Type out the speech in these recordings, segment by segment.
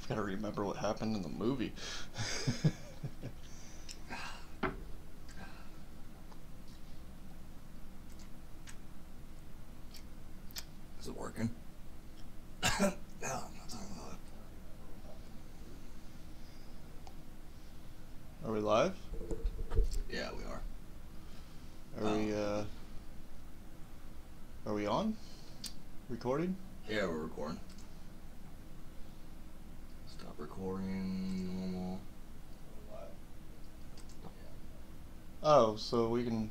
Gotta remember what happened in the movie. Is it working? No, I'm not talking about Are we live? it. Yeah, we are. Are we on? Recording? Yeah, we're recording. Stop recording, normal. Oh, so we can...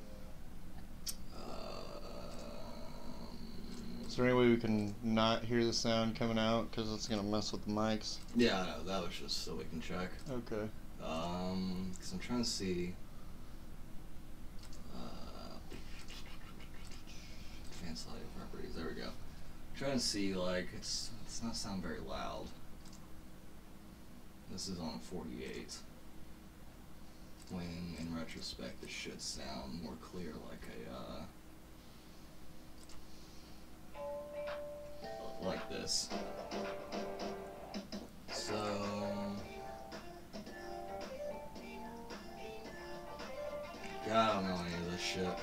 Is there any way we can not hear the sound coming out? Because it's going to mess with the mics. Yeah, I know, that was just so we can check. Okay. Because I'm trying to see... advanced audio properties, there we go. I'm trying to see, like, it's not sound very loud. This is on 48. When in retrospect, this should sound more clear, like like this. So yeah, I don't know any of this shit.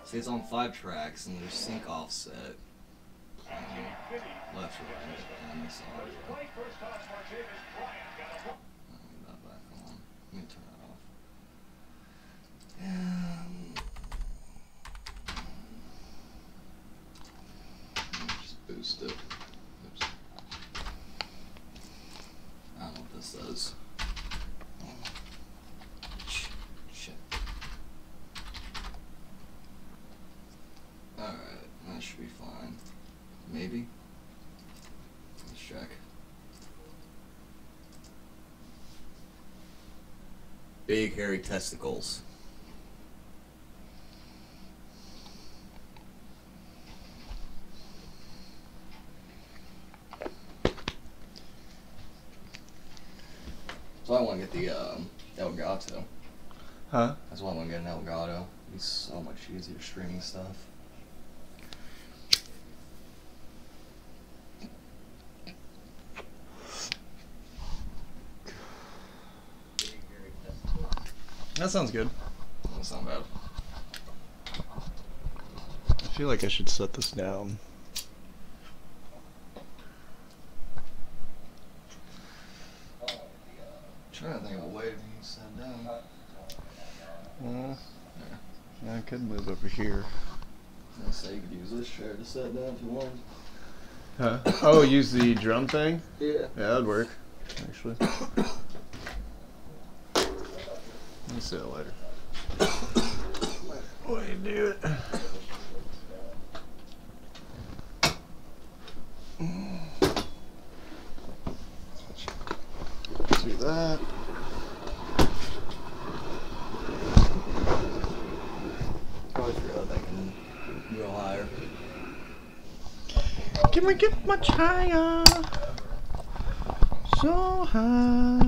See, it's on 5 tracks and there's sync offset. Left or right, and this audio. That back on. Let me turn that off. Let me just boost it. Oops. I don't know what this does. Shit. Alright, that should be fine. Maybe. Let's check. Big hairy testicles. So I want to get the Elgato. Huh? That's why I want to get an Elgato. It's so much easier streaming stuff. That sounds good. That's not bad. I feel like I should set this down. Trying to think of a way to set down. Well, There. I could move over here. I was gonna say you could use this chair to set down if you wanted. Huh? Oh, use the drum thing? Yeah. Yeah, that'd work, actually. Let me see that later. What do you do it? Do that. Probably forgot that can go higher. Can we get much higher? So high.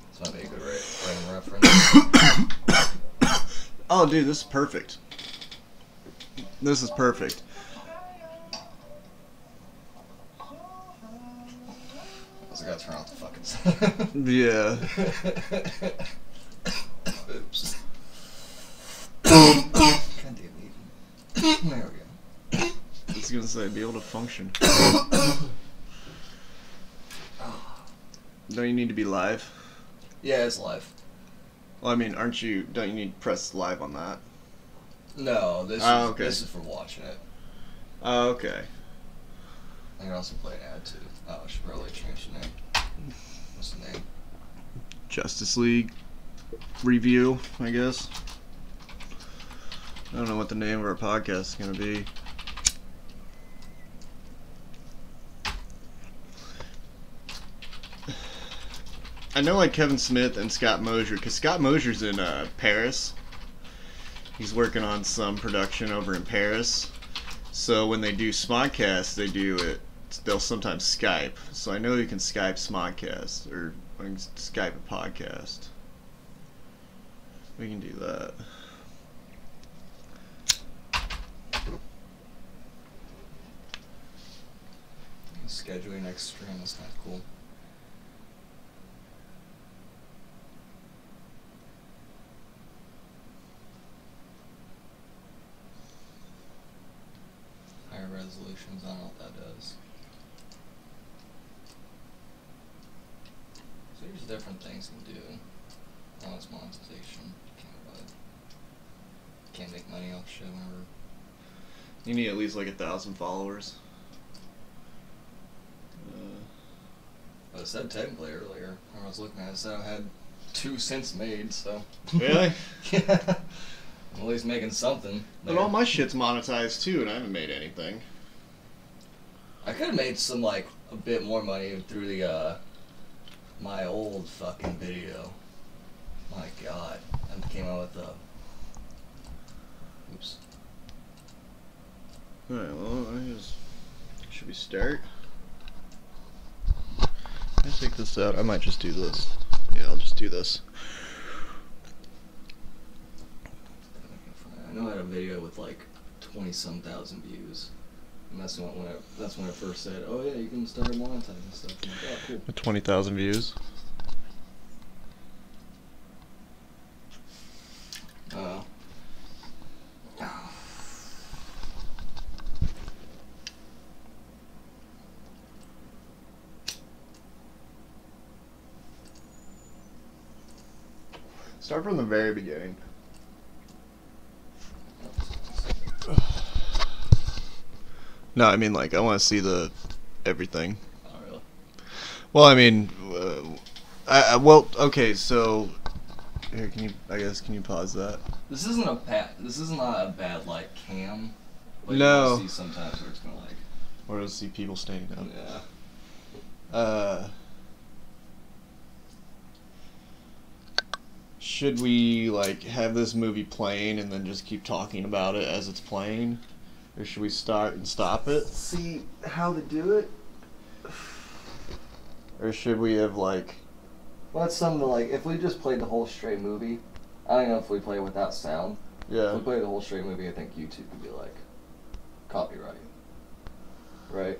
This might be a good frame reference. Oh, dude, this is perfect. This is perfect. I gotta turn off the fucking sound. Yeah. Oops. God damn it. There we go. I was gonna say, be able to function. Don't you need to be live? Yeah, it's live. Well, I mean, don't you need to press live on that? No, this okay. This is for watching it. Oh, okay. I can also play an ad too. Oh, I should probably change the name. What's the name? Justice League review, I guess. I don't know what the name of our podcast is gonna be. I know, like, Kevin Smith and Scott Mosier, because Scott Mosier's in Paris. He's working on some production over in Paris. So when they do Smodcast, they do it. They'll sometimes Skype. So I know you can Skype Smodcast or Skype a podcast. We can do that. Schedule your next stream. That's kind of cool. Higher resolutions. I don't know what that does. So there's different things you can do. Oh, it's monetization. Can't make money off shit whenever. You need at least like 1,000 followers. But it said technically earlier when I was looking at it, it said I had 2 cents made, so. Really? Yeah. I'm at least making something. But all my shit's monetized too, and I haven't made anything. I could have made some, like, a bit more money through the, my old fucking video. My god. I came out with the. Oops. Alright, well, should we start? Can I take this out? I might just do this. Yeah, I'll just do this. I know I had a video with like 20-some thousand views. And that's when I first said, oh yeah, you can start monetizing stuff. I'm like, oh, cool. With 20,000 views. Start from the very beginning. No, I mean, like, I want to see everything. Oh, really? Well, I mean, well, okay, so here, can you pause that? This isn't not a bad like cam. But No. You see sometimes where it's gonna like. Or to see people standing up. Yeah. Should we like have this movie playing and then just keep talking about it as it's playing, or should we start and stop it? See how to do it. Or should we have like? Well, that's something like if we just played the whole straight movie. I don't know if we play it without sound. Yeah. If we play the whole straight movie, I think YouTube could be like copyright, right?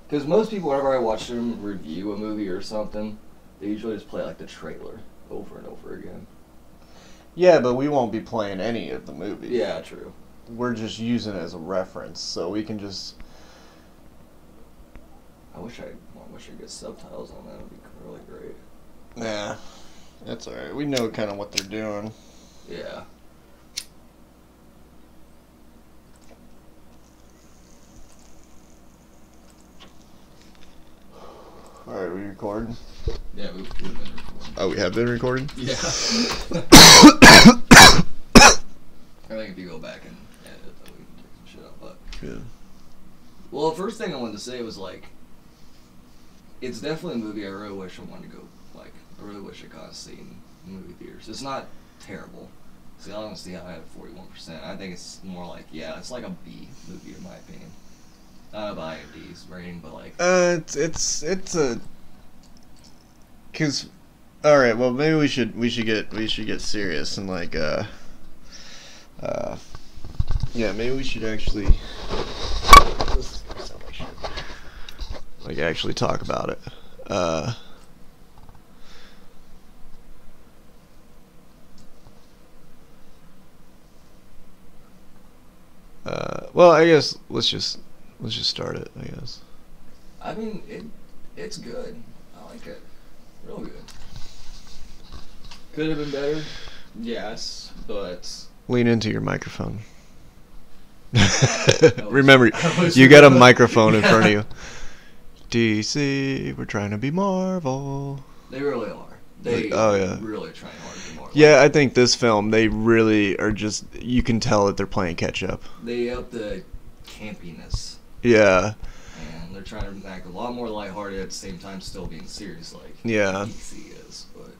Because most people, whenever I watch them review a movie or something, they usually just play like the trailer over and over again. Yeah, but we won't be playing any of the movie. Yeah, true. We're just using it as a reference, so we can just. I wish I could get subtitles on that. It would be really great. Nah, that's alright. We know kind of what they're doing. Yeah. Alright, we recording? Yeah, we've been recording. Oh, we have been recording? Yeah. I think if you go back and edit, then we can pick some shit up. But Yeah. well, the first thing I wanted to say was like, it's definitely a movie I really wish I wanted to go. Like, I really wish I got to see in movie theaters. It's not terrible. See, I don't see how I have 41%. I think it's more like, yeah, it's like a B movie in my opinion. Not by IMDb's rating, but like. It's a. Cause, all right. Well, maybe we should get serious and like yeah, maybe we should actually like actually talk about it. Well, I guess let's just start it, I guess. I mean, it's good. I like it. Real good. Could have been better. Yes, but. Lean into your microphone. was- Remember, I was you got a really- microphone in front of you. DC, we're trying to be Marvel. They really are. They Oh, yeah. really trying hard to be more. Yeah, I think this film, they really are just, you can tell that they're playing catch up. They up the campiness, Yeah, and they're trying to act a lot more lighthearted at the same time, still being serious like yeah. DC is. But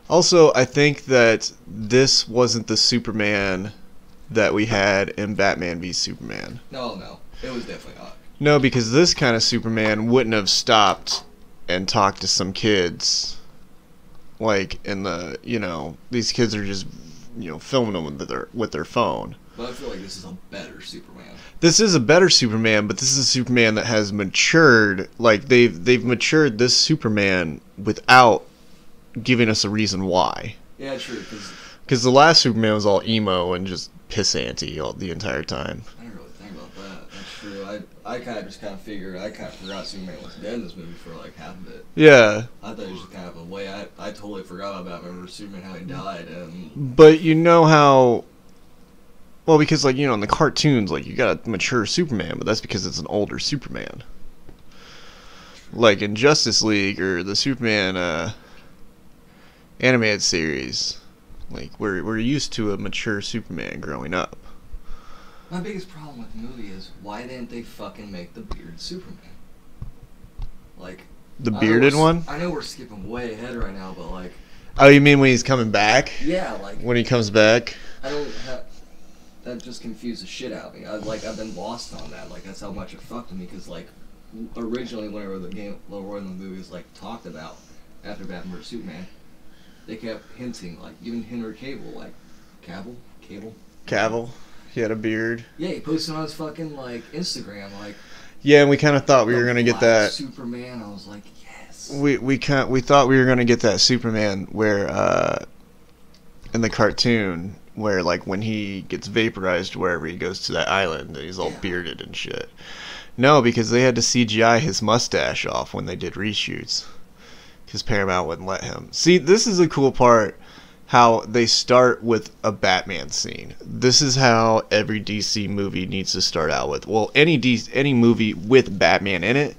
Also, I think that this wasn't the Superman that we had in Batman v Superman. No, it was definitely not. No, because this kind of Superman wouldn't have stopped and talked to some kids. Like in the, these kids are just, filming them with their phone. But I feel like this is a better Superman. This is a better Superman, but this is a Superman that has matured. Like they've matured this Superman without giving us a reason why. Yeah, true. Because the last Superman was all emo and just pissanty all the entire time. I didn't really think about that. That's true. I kind of figured, I kind of forgot Superman was dead in this movie for like half of it. Yeah. I thought it was just kind of a way. I totally forgot about Remember Superman, how he died. But you know how... Well, because, like, in the cartoons, like, you got a mature Superman, but that's because it's an older Superman. Like, in Justice League, or the Superman, animated series, like, we're used to a mature Superman growing up. My biggest problem with the movie is, why didn't they fucking make the bearded Superman? Like... The bearded one? I know we're skipping way ahead right now, but, like... Oh, you mean when he's coming back? Yeah, like... When he comes back? I don't have... That just confused the shit out of me. I've been lost on that. Like, that's how much it fucked me. Because, like, originally, whenever the movie was, like, talked about after Batman vs Superman, they kept hinting, like, even Henry Cavill, like, Cavill. He had a beard. Yeah, he posted on his fucking, like, Instagram, like... Yeah, and we kind of thought we were going to get that... Superman, I was like, yes. We thought we were going to get that Superman where, in the cartoon... Where, like, when he gets vaporized wherever he goes to that island, he's all bearded and shit. No, because they had to CGI his mustache off when they did reshoots. Because Paramount wouldn't let him. See, this is a cool part, how they start with a Batman scene. This is how every DC movie needs to start out with. Well, any movie with Batman in it,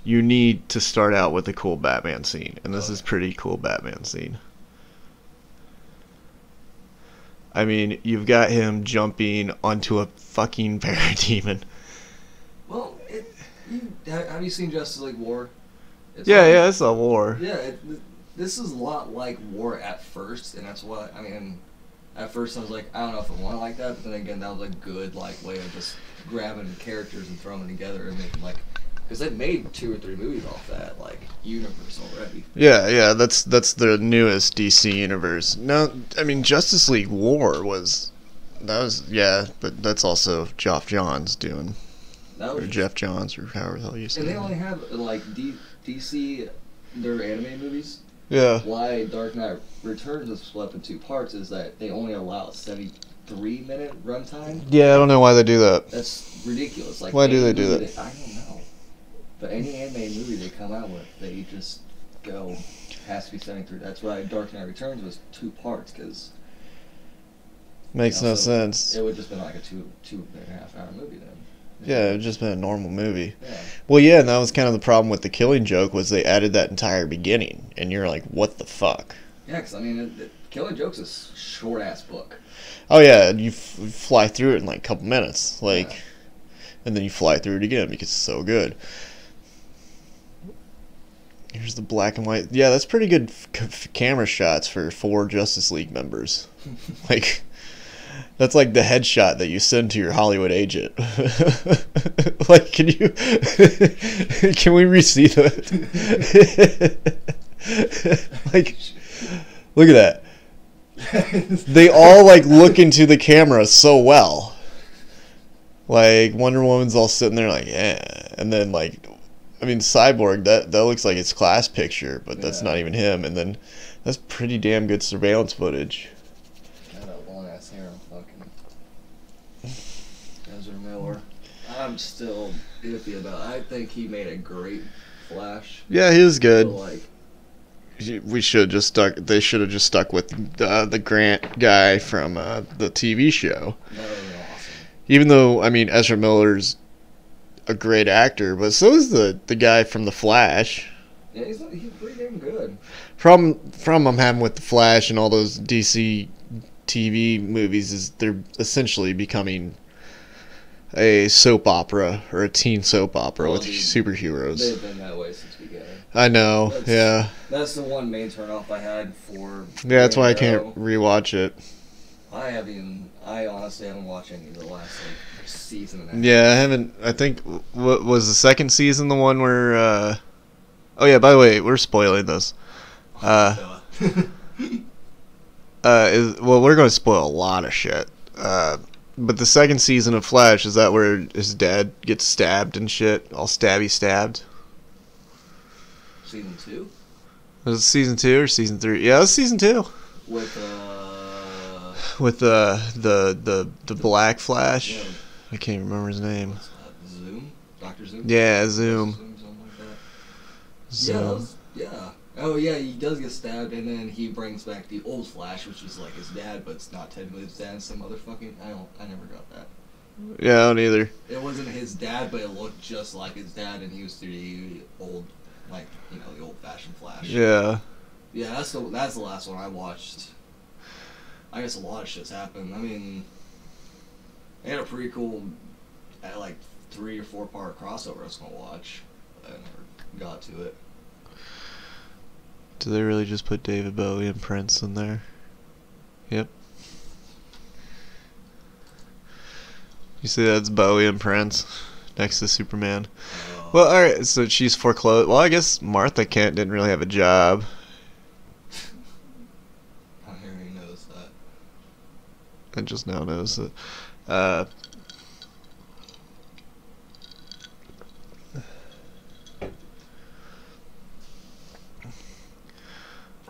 you need to start out with a cool Batman scene. And this is pretty cool Batman scene. I mean, you've got him jumping onto a fucking parademon. Well, have you seen Justice League War? It's a war. Yeah, this is a lot like War at first, and that's what, I mean, at first I was like, I don't know if I want to like that, but then again, that was a good, like, way of just grabbing characters and throwing them together and making, like, because they've made 2 or 3 movies off that, like, universe already. Yeah, that's the newest DC universe. No, I mean, Justice League War but that's also Geoff Johns doing. Or Jeff Johns, or however the hell you say it. And they only have, like, DC, their anime movies. Yeah. Why Dark Knight Returns is split up in 2 parts is that they only allow a 73-minute runtime. Yeah, I don't know why they do that. That's ridiculous. Like, why do they do that? I don't know. But any anime movie they come out with, they just go, has to be 73. That's why Dark Knight Returns was 2 parts, because... Makes no sense. It would just been like a 2.5 hour movie then. Yeah, it would just been a normal movie. Yeah. Well, yeah, and that was kind of the problem with The Killing Joke, was they added that entire beginning, and you're like, what the fuck? Yeah, because, I mean, Killing Joke's a short-ass book. Oh, yeah, you fly through it in like a couple minutes, and then you fly through it again because it's so good. Here's the black and white. Yeah, that's pretty good camera shots for 4 Justice League members. Like, that's like the headshot that you send to your Hollywood agent. Like, can we re-see that? Like, look at that. They all, like, look into the camera so well. Like, Wonder Woman's all sitting there like, yeah. And then, like, I mean, Cyborg, that looks like it's class picture, but that's not even him. And then that's pretty damn good surveillance footage. Got that long ass hair on fucking Ezra Miller. I'm still iffy about it. I think he made a great Flash. Yeah, he was good. But, like, we should have just stuck. They should have just stuck with the Grant guy from the TV show. That would have been awesome. Even though, I mean, Ezra Miller's a great actor, but so is the guy from The Flash. Yeah, he's pretty damn good. Problem I'm having with The Flash and all those DC TV movies is they're essentially becoming a soap opera or a teen soap opera with superheroes. They've been that way since the beginning. I know, yeah. That's the one main turnoff I had for. Yeah, that's why I can't rewatch it. I haven't even. I honestly haven't watched any of the last like season and a half. Yeah, I haven't. I think what was the second season the one where? Oh yeah. By the way, we're spoiling this. Well, we're going to spoil a lot of shit. But the second season of Flash, is that where his dad gets stabbed and shit, all stabby stabbed? Season 2? Was it season 2 or season 3? Yeah, it was season 2. With the Black Flash. Yeah. I can't remember his name. Zoom? Dr. Zoom? Yeah, Zoom. Something like that. Zoom. Yeah. Oh yeah, he does get stabbed, and then he brings back the old Flash, which is like his dad, but it's not technically his dad. It's some motherfucking. I never got that. Yeah, I don't either. It wasn't his dad, but it looked just like his dad, and he was the old, like the old-fashioned Flash. Yeah. Yeah, that's the last one I watched. I guess a lot of shit's happened. I mean, they had a pretty cool, like 3 or 4 part crossover I was gonna watch. I never got to it. Did they really just put David Bowie and Prince in there? Yep. You see that's Bowie and Prince next to Superman. Well, alright, so she's foreclosed. Well, I guess Martha Kent didn't really have a job. I already knows that. I just now noticed it.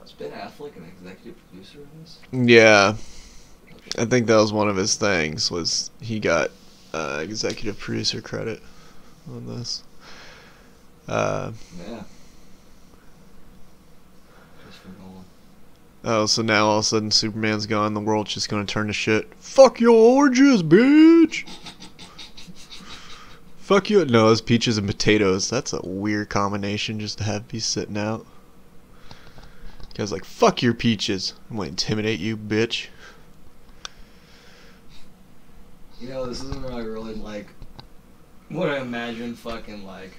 Is Ben Affleck an executive producer in this? Yeah. I think that was one of his things, was he got executive producer credit on this. Yeah. Christopher Nolan. Oh, so now all of a sudden Superman's gone, the world's just gonna turn to shit. Fuck your oranges, bitch! Fuck you. No, it's peaches and potatoes. That's a weird combination just to have be sitting out. Guy's like, fuck your peaches. I'm gonna intimidate you, bitch. This isn't really like what I imagine fucking like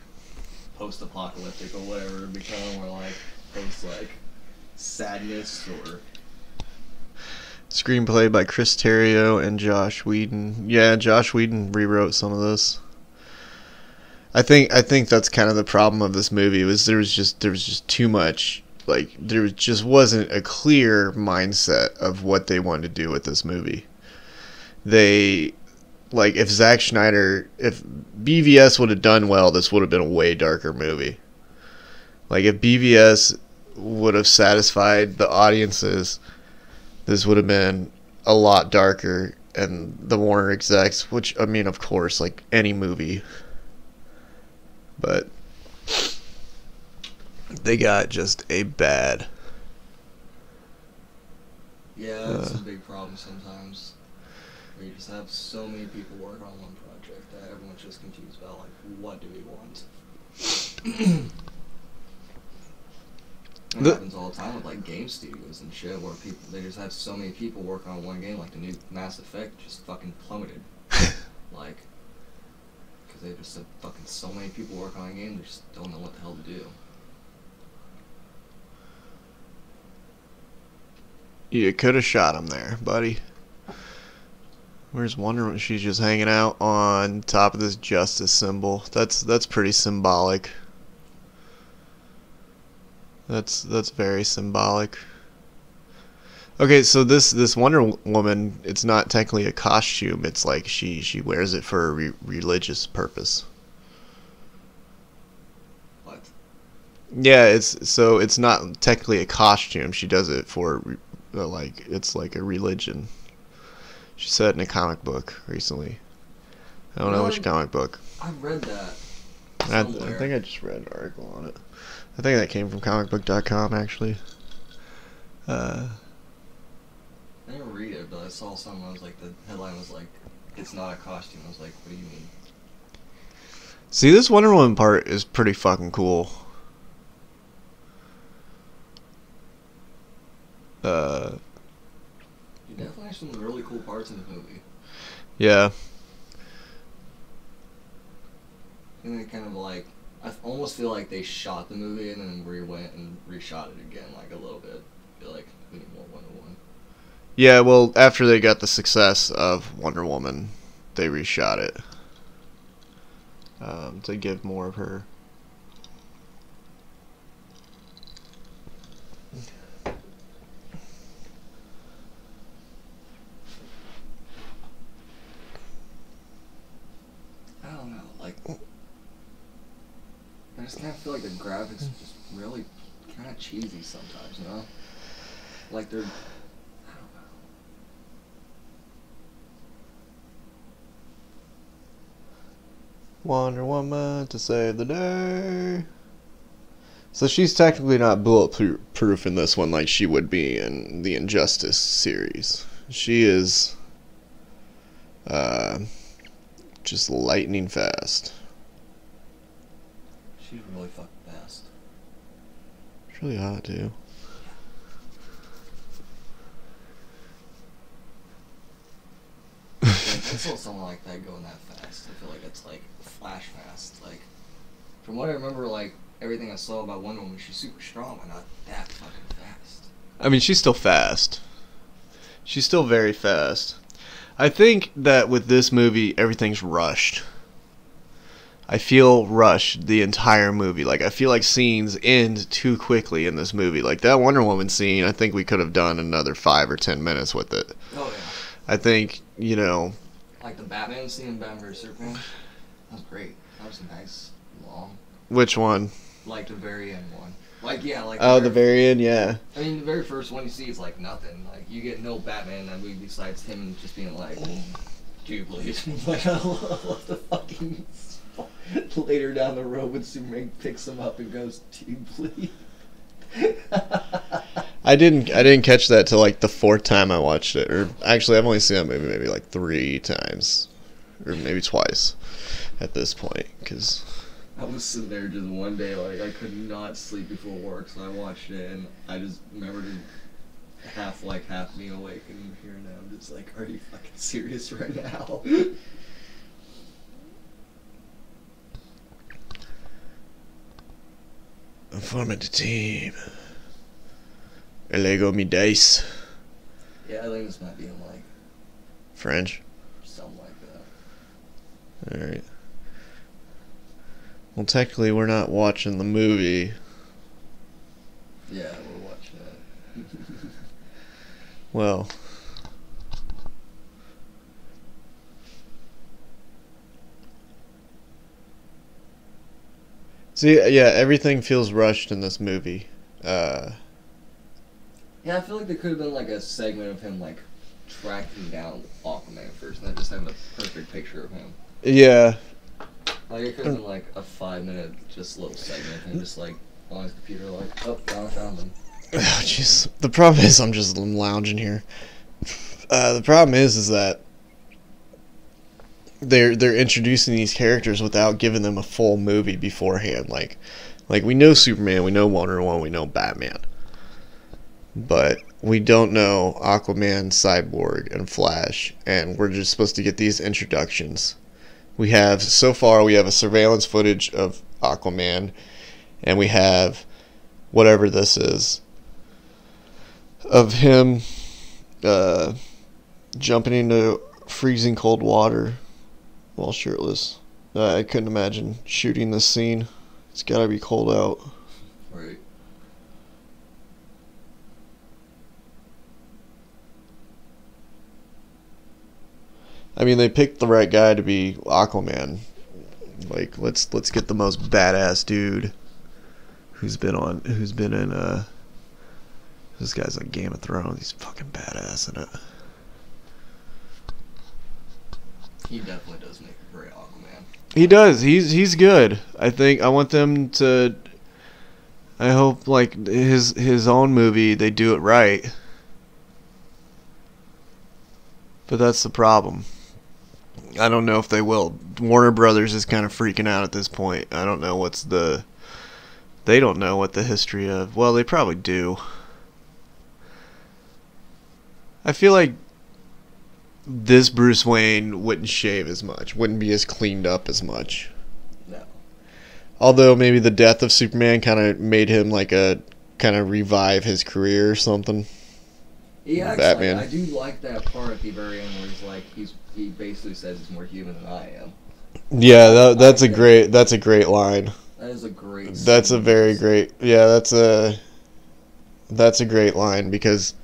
post-apocalyptic or whatever to become, or like post like sadness or. Screenplay by Chris Terrio and Josh Whedon. Yeah, Josh Whedon rewrote some of this. I think that's kind of the problem of this movie, was there was just too much. Like, there just wasn't a clear mindset of what they wanted to do with this movie. Like, if Zack Snyder, if BVS would have done well, this would have been a way darker movie. Like, if BVS would have satisfied the audiences, this would have been a lot darker. And the Warner execs, which, I mean, of course, like any movie, but they got just a bad. Yeah, that's a big problem sometimes. Where you just have so many people working on one project that everyone's just confused about, like, what do we want? It happens all the time with, like, game studios and shit, where they just have so many people working on one game, like the new Mass Effect just fucking plummeted. Like, because they just have fucking so many people working on a game, they just don't know what the hell to do. You could have shot him there, buddy. Where's Wonder Woman? She's just hanging out on top of this justice symbol. That's pretty symbolic. That's very symbolic. Okay, so this Wonder Woman, it's not technically a costume. It's like she wears it for a religious purpose. What? Yeah, it's not technically a costume. She does it for like, it's like a religion. She said it in a comic book recently. I don't know which comic book. I read that I somewhere. think I just read an article on it. I think that came from comicbook.com, actually. I didn't read it, but I saw something. I was like, the headline was like, "It's not a costume." I was like, "What do you mean?" See, this Wonder Woman part is pretty fucking cool. You definitely have some really cool parts in the movie. Yeah. And they kind of like, I almost feel like they shot the movie and then went and reshot it again, like a little bit. I feel like we need more 101. Yeah, well, after they got the success of Wonder Woman, they reshot it to give more of her. I don't know, like, I just kind of feel like the graphics are just really kind of cheesy sometimes, you know? Like they're, I don't know. Wonder Woman to save the day. So she's technically not bulletproof in this one like she would be in the Injustice series. She is just lightning fast. She's really fucking fast. It's really hot too. Like, I saw someone like that going that fast. I feel like it's like flash fast. Like, from what I remember, like everything I saw about Wonder Woman, she's super strong, but not that fucking fast. I mean, she's still fast. She's still very fast. I think that with this movie, everything's rushed. I feel rushed the entire movie. Like, I feel like scenes end too quickly in this movie. Like, that Wonder Woman scene, I think we could have done another 5 or 10 minutes with it. Oh yeah. I think, you know... Like the Batman scene in Batman vs Superman. That was great. That was nice, long. Which one? Like the very end one. Like, yeah, like... Oh, the very end, yeah. I mean, the very first one you see is like nothing. Like, you get no Batman in that movie besides him just being like, do you believe? Like, I love the fucking... Later down the road when Superman picks him up and goes, do you believe? I didn't catch that till like the 4th time I watched it. Or actually, I've only seen that movie maybe like 3 times. Or maybe twice at this point. Cause I was sitting there just one day, like, I could not sleep before work, so I watched it, and I just remembered half being awake and here now. I'm just like, are you fucking serious right now? I'm forming a team. Lego me dice. Yeah, I think this might be in, like, French. something like that. Alright. Well, technically, we're not watching the movie. Yeah, we're watching it. Well. See, yeah, everything feels rushed in this movie. Yeah, I feel like there could have been, like, a segment of him, like, tracking down Aquaman first, and then just having a perfect picture of him. Yeah. Like, it could have been, like, a 5-minute, just little segment of him just, like, on his computer, like, oh, found him. Oh, jeez. The problem is I'm just lounging here. The problem is that they're introducing these characters without giving them a full movie beforehand. Like we know Superman, we know Wonder Woman, we know Batman, but we don't know Aquaman, Cyborg, and Flash, and we're just supposed to get these introductions. So far we have a surveillance footage of Aquaman, and we have whatever this is of him jumping into freezing cold water while shirtless. I couldn't imagine shooting this scene. It's gotta be cold out. Right. I mean, they picked the right guy to be Aquaman. Like, let's get the most badass dude who's been in this guy's like Game of Thrones. He's fucking badass in it. He definitely does make a great Aquaman. He does. He's good. I think I want them to. I hope like his own movie they do it right. But that's the problem. I don't know if they will. Warner Brothers is kind of freaking out at this point. I don't know they don't know what the history of. Well, they probably do. I feel like this Bruce Wayne wouldn't shave as much, wouldn't be as cleaned up as much. No. Although maybe the death of Superman kind of made him like kind of revive his career or something. He actually, Batman. I do like that part at the very end where he's like, he basically says he's more human than I am. Yeah, that's a great line. That is a great. That's a very great. Yeah, that's a great line, because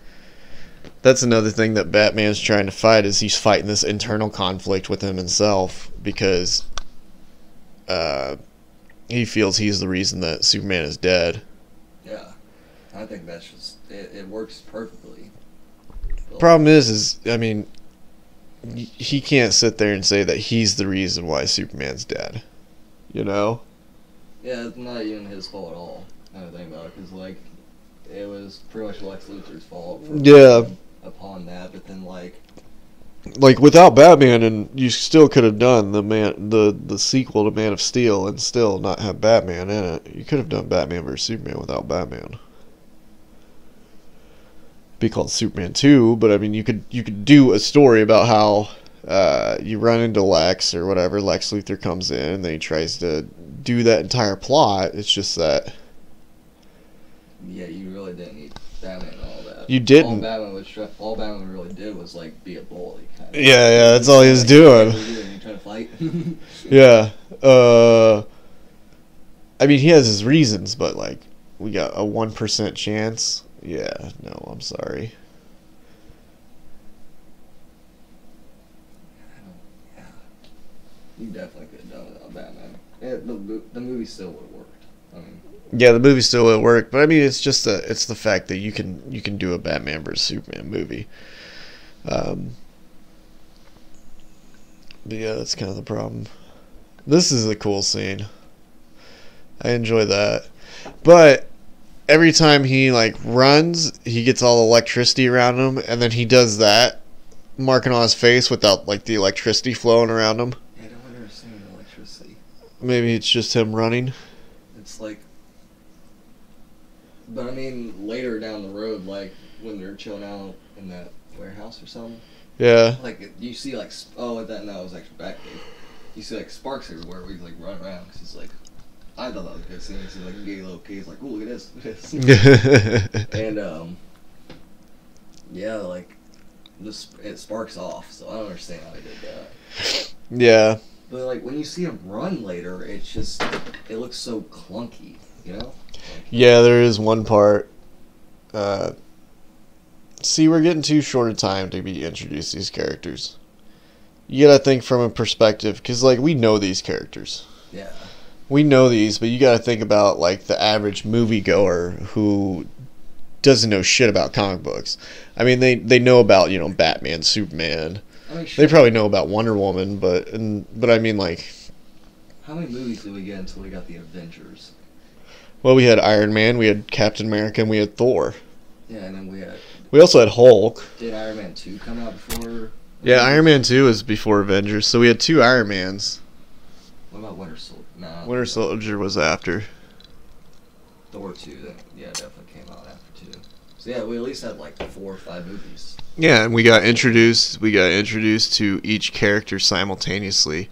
that's another thing that Batman's trying to fight, is he's fighting this internal conflict with himself, because he feels he's the reason that Superman is dead. Yeah, I think that's just it works perfectly. Problem is I mean, he can't sit there and say that he's the reason why Superman's dead. You know? Yeah, it's not even his fault at all. I don't think about it, because like it was pretty much Lex Luthor's fault. Yeah. Upon that, but then like without Batman, and you still could have done the sequel to Man of Steel and still not have Batman in it. You could have done Batman vs Superman without Batman. Be called Superman 2, but I mean you could do a story about how you run into Lex or whatever. Lex Luthor comes in and then he tries to do that entire plot. It's just that yeah, you really didn't need Batman and all that. You didn't. All Batman really did was like be a bully. Kind of. Yeah, that's all he was doing. You trying to fight? Yeah. I mean, he has his reasons, but like, we got a 1% chance. Yeah, no, I'm sorry. Yeah, you definitely could have done it without Batman. Yeah, the movie still would have worked. I mean. Yeah, the movie still will work, but I mean, it's just it's the fact that you can do a Batman vs Superman movie. But yeah, that's kind of the problem. This is a cool scene. I enjoy that, but every time he like runs, he gets all the electricity around him, and then he does that, marking on his face without like the electricity flowing around him. I don't understand electricity. Maybe it's just him running. It's like. But I mean, later down the road, like when they're chilling out in that warehouse or something. Yeah. Like you see, like it was actually Batcave. You see like sparks everywhere where he's like running around because he's like, I thought that was a good scene. You see like a gay little kid, he's like, oh look at this, and yeah, like it sparks off. So I don't understand how he did that. Yeah. But like when you see him run later, it looks so clunky, you know. Yeah, there is one part. See, we're getting too short a time to be introduced to these characters. You gotta think from a perspective, because like we know these characters. Yeah. We know these, but you gotta think about like the average moviegoer who doesn't know shit about comic books. I mean, they know about Batman, Superman. I mean, sure. They probably know about Wonder Woman, but I mean like. How many movies did we get until we got the Avengers? Well, we had Iron Man, we had Captain America, and we had Thor. Yeah, and then we also had Hulk. Did Iron Man 2 come out before? Yeah, Iron Man 2 was before Avengers, so we had 2 Iron Mans. What about Winter Soldier? Nah. Winter Soldier was after. Thor 2, yeah, definitely came out after 2. So yeah, we at least had like 4 or 5 movies. Yeah, and we got introduced to each character simultaneously.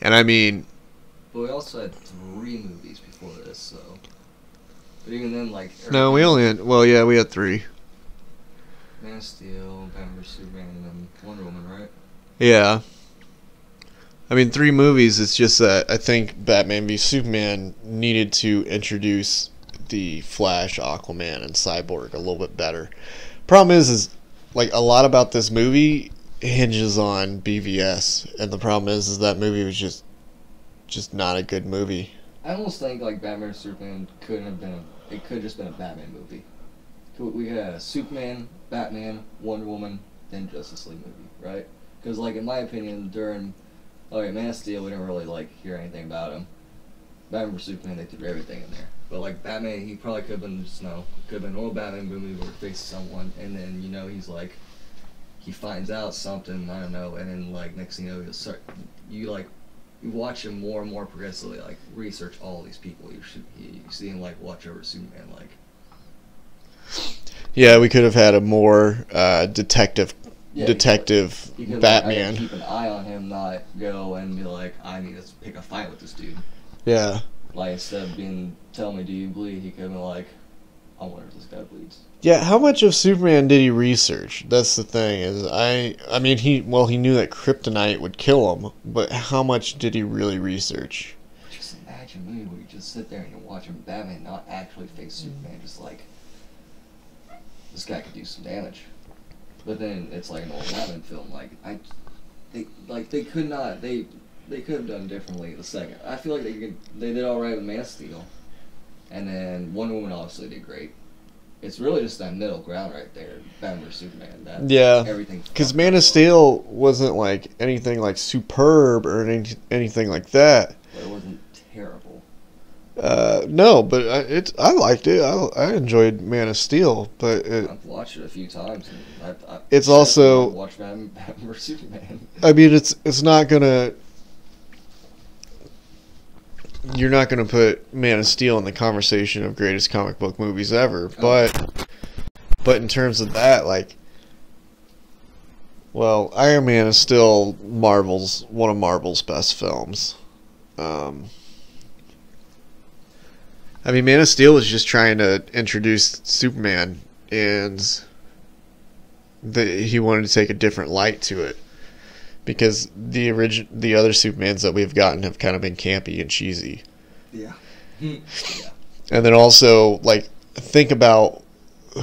And I mean... But we also had 3 movies before this, so... But even then, like... No, we only had... Well, yeah, we had 3. Man of Steel, Batman vs Superman, and then Wonder Woman, right? Yeah. I mean, 3 movies, it's just that I think Batman v Superman needed to introduce the Flash, Aquaman, and Cyborg a little bit better. Problem is like, a lot about this movie hinges on BVS, and the problem is that movie was just not a good movie. I almost think, like, Batman vs Superman could have just been a Batman movie. We had a Superman, Batman, Wonder Woman, then Justice League movie, right? Because, like, in my opinion, during Man of Steel, we didn't really like hear anything about him. Batman vs Superman, they threw everything in there. But like Batman, he probably could have been could have been an old Batman movie where he faces someone, and then he's like, he finds out something, I don't know, and then like next thing you know, you watch him more and more progressively like research all these people. You see him like watch over Superman like. Yeah, we could have had a more detective Batman. Batman. Keep an eye on him, not go and be like, I need to pick a fight with this dude. Yeah. Like instead of tell me, do you bleed? He could have been like, I wonder if this guy bleeds. Yeah, how much of Superman did he research? That's the thing. I mean, he knew that kryptonite would kill him, but how much did he really research? Just imagine a movie where you just sit there and you're watching Batman not actually face Superman, just like, this guy could do some damage. But then it's like an old Batman film. They could have done differently the second. I feel like they did all right with Man of Steel, and then Wonder Woman obviously did great. It's really just that middle ground right there, Batman vs Superman. Everything. Because Man of Steel wasn't like anything like superb or anything like that. But it wasn't terrible. No, but I liked it. I enjoyed Man of Steel, but I've watched it a few times. And it's also watched Batman vs Superman. I mean, it's not gonna. You're not gonna put Man of Steel in the conversation of greatest comic book movies ever, but in terms of that, like, well, Iron Man is still one of Marvel's best films. I mean, Man of Steel is just trying to introduce Superman, and he wanted to take a different light to it. Because the other Supermans that we've gotten have kind of been campy and cheesy. Yeah. Yeah. And then also, like, think about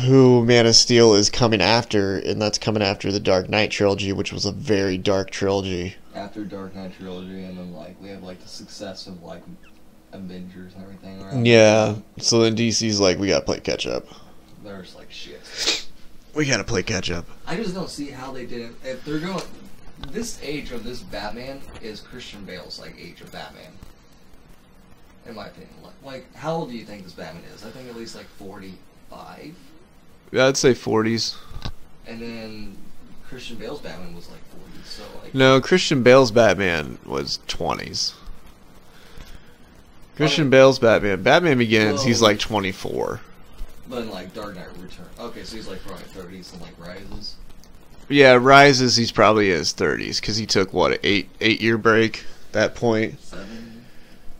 who Man of Steel is coming after, and that's coming after the Dark Knight trilogy, which was a very dark trilogy. After Dark Knight trilogy, and then like we have like the success of like Avengers and everything around. Yeah. So then DC's like, we gotta play catch up. There's like shit. We gotta play catch up. I just don't see how they did it. If they're going, this age of this Batman is Christian Bale's like age of Batman. In my opinion, like how old do you think this Batman is? I think at least like 45. Yeah, I'd say 40s. And then Christian Bale's Batman was like 40. So like. No, Christian Bale's Batman was 20s. Christian Bale's Batman Begins, he's like 24. But in like Dark Knight Return. Okay, so he's like probably 30s and like Rises. Yeah, Rises, he's probably in his 30s because he took what, an 8-year break at that point.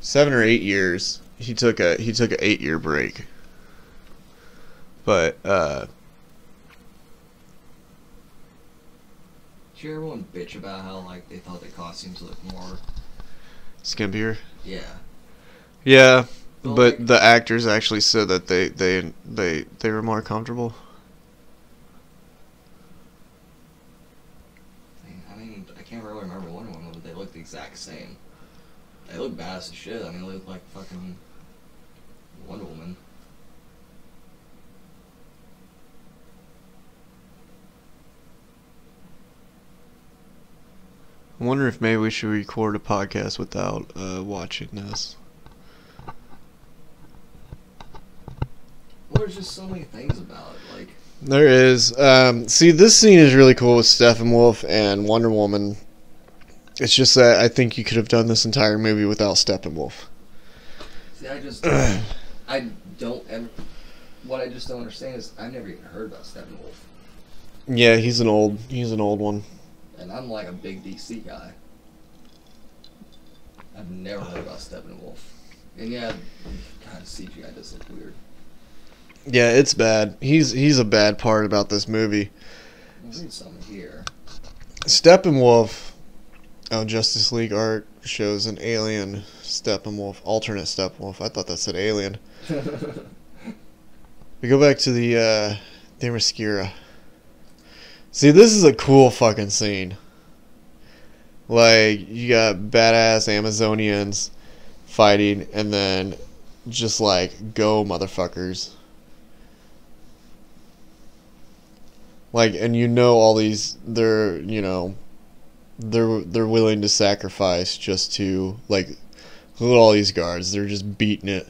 7 or 8 years. He took a 8-year break. But did you hear everyone bitch about how like they thought the costumes looked more skimpier? Yeah. Yeah, but like, the actors actually said that they were more comfortable. I mean, I can't really remember Wonder Woman, but they look the exact same. They look badass as shit. I mean, they look like fucking Wonder Woman. I wonder if maybe we should record a podcast without watching this. Well, there's just so many things about it, like. There is. See, this scene is really cool with Steppenwolf and Wonder Woman. It's just that I think you could have done this entire movie without Steppenwolf. See, what I just don't understand is I've never even heard about Steppenwolf. Yeah, he's an old one. And I'm like a big DC guy. I've never heard about Steppenwolf. And yeah, God, CGI does look weird. Yeah, it's bad. He's a bad part about this movie. I'll read something here. Steppenwolf, Justice League art shows an alien Steppenwolf, alternate Steppenwolf. I thought that said alien. We go back to the Themyscira. See, this is a cool fucking scene. Like, you got badass Amazonians fighting, and then just like, go motherfuckers. Like, and you know all these, they're willing to sacrifice just to, like, look at all these guards. They're just beating it.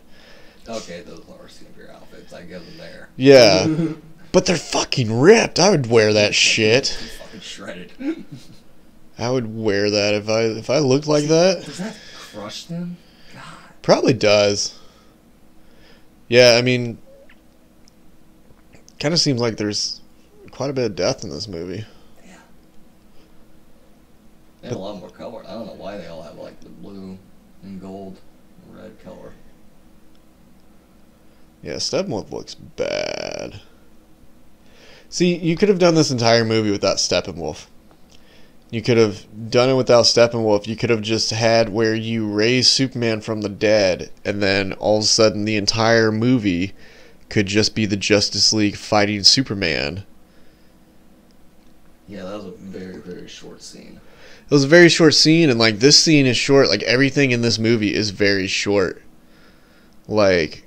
Okay, those are skimpier outfits. I get them there. Yeah. But they're fucking ripped. I would wear that shit. Fucking shredded. I would wear that if I looked like that. Does that crush them? God. Probably does. Yeah, I mean, kind of seems like there's quite a bit of death in this movie. Yeah. They have a lot more color. I don't know why they all have like the blue and gold and red color. Yeah, Steppenwolf looks bad. See, you could have done this entire movie without Steppenwolf. You could have done it without Steppenwolf. You could have just had where you raise Superman from the dead, and then all of a sudden the entire movie could just be the Justice League fighting Superman. Yeah, that was a very, very short scene. It was a very short scene, and like this scene is short. Like everything in this movie is very short. Like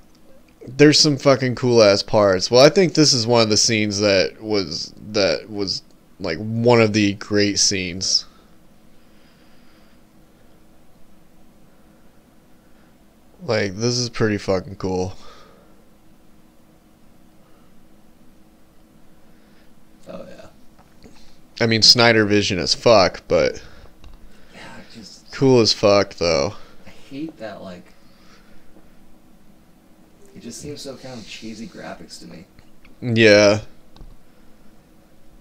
there's some fucking cool ass parts. Well, I think this is one of the scenes that was like one of the great scenes. Like this is pretty fucking cool. Oh yeah. I mean Snyder Vision as fuck, but Yeah, just cool as fuck though. I hate that like. It just seems so kind of cheesy graphics to me. Yeah.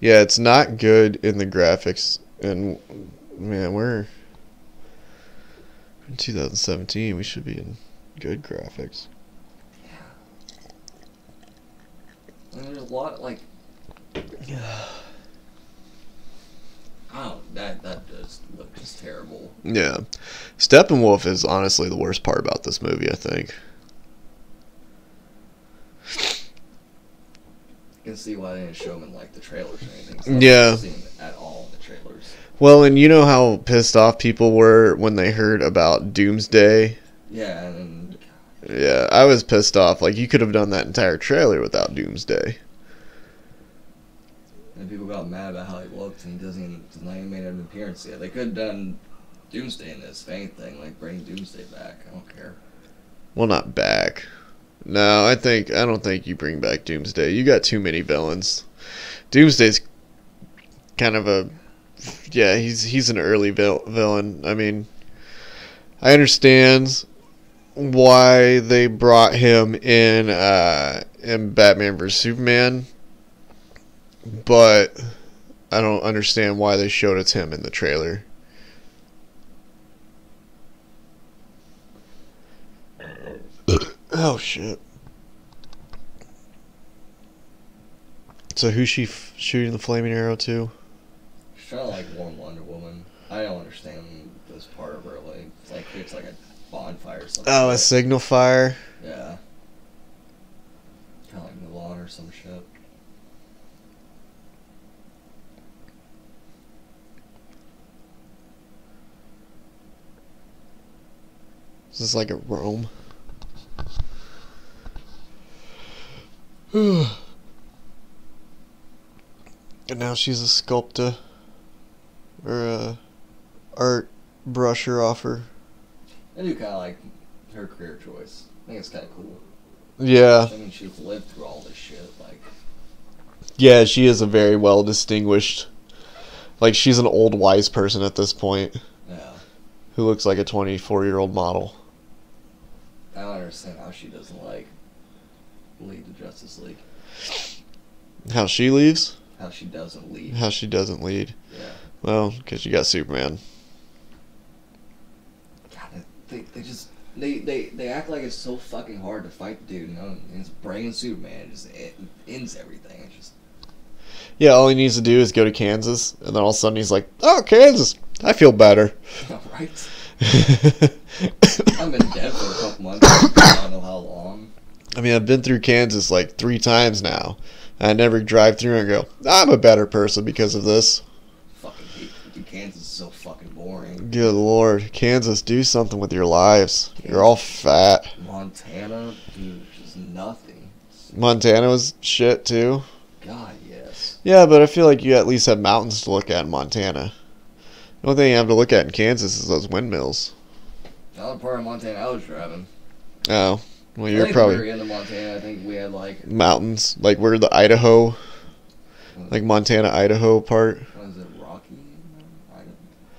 Yeah, it's not good in the graphics, and man, we're in 2017. We should be in good graphics. Yeah. I mean, there's a lot like. Oh, that does look just terrible. Yeah, Steppenwolf is honestly the worst part about this movie, I think. You can see why they didn't show him in like the trailers or anything. So Yeah. I haven't seen him at all in the trailers. Well, and you know how pissed off people were when they heard about Doomsday? Yeah, and Yeah, I was pissed off. Like, you could have done that entire trailer without Doomsday. people got mad about how he looked, and he's not even made an appearance yet. They could have done Doomsday in this, if anything, like bring Doomsday back. I don't care. Well, not back. No, I don't think you bring back Doomsday. You got too many villains. Doomsday's kind of a, yeah, he's an early villain. I mean, I understand why they brought him in Batman vs Superman, but I don't understand why they showed it's him in the trailer. Oh shit. So who's she shooting the flaming arrow to? She's trying to like warn Wonder Woman. I don't understand this part of her. Like, it's like it's like a bonfire or something. Oh, a signal fire. Yeah. Kind of like Mulan or some shit. Is this like a Rome? And now she's a sculptor. Or a art brusher off her. I do kind of like her career choice. I think it's kind of cool. Yeah. I mean, she's lived through all this shit. Like, Yeah, she is a very well distinguished. Like, she's an old wise person at this point. yeah. Who looks like a 24-year-old model. I don't understand how she doesn't like lead the Justice League. How she leaves? How she doesn't lead. How she doesn't lead. Yeah. Well, because you got Superman. God, they act like it's so fucking hard to fight the dude. You know, and it's bringing Superman. It ends everything. It's just. Yeah, all he needs to do is go to Kansas, and then all of a sudden he's like, "Oh, Kansas, I feel better." Right. I've been dead for a couple months. I don't know how long. I mean, I've been through Kansas like 3 times now. I never drive through and go, "I'm a better person because of this." Fucking hate dude, Kansas is so fucking boring. Good Lord, Kansas, do something with your lives. You're all fat. Montana, dude, just nothing. Montana was shit too. God, yes. Yeah, but I feel like you at least have mountains to look at in Montana. The only thing you have to look at in Kansas is those windmills. The other part of Montana I was driving. Oh, well, I you're think probably we were into Montana. I think we had like mountains, like where the Idaho, like Montana, Idaho part. what is it, Rocky,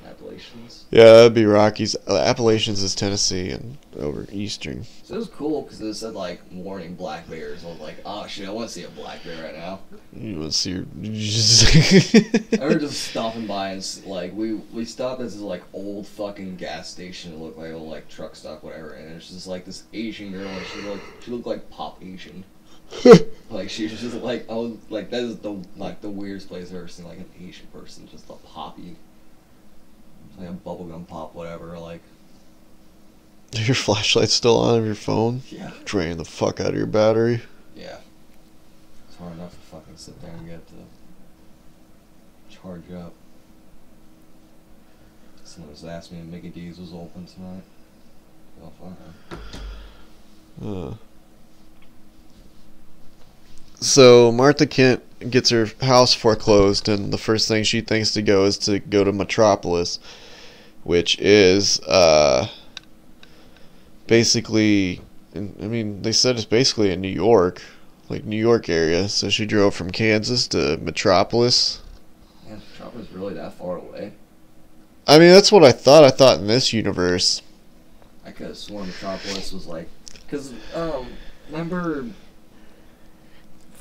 Appalachians? Yeah, that'd be Rockies. Appalachians is Tennessee and over Eastern. So it was cool because it said like warning black bears. I was like, oh shit, I want to see a black bear right now. You want to see your... I were just stopping by and like we stopped at this like old fucking gas station. It looked like a like truck stop, whatever. And it's just like this Asian girl, and she looked like Pop Asian. Like she was just like, I was like, that is the weirdest place I've ever seen like an Asian person, just a poppy, like a bubblegum pop, whatever. Like, Your flashlight's still on your phone? yeah, Drain the fuck out of your battery. yeah. It's hard enough to fucking sit there and get to charge up. Someone just asked me if Mickey D's was open tonight. Oh fuck. So Martha Kent gets her house foreclosed, and the first thing she thinks to go is to go to Metropolis, which is basically, I mean, they said it's basically in New York, like New York area. So she drove from Kansas to Metropolis. Man, Metropolis is really that far away? I mean, that's what I thought. I thought in this universe. I could have sworn Metropolis was like, cause remember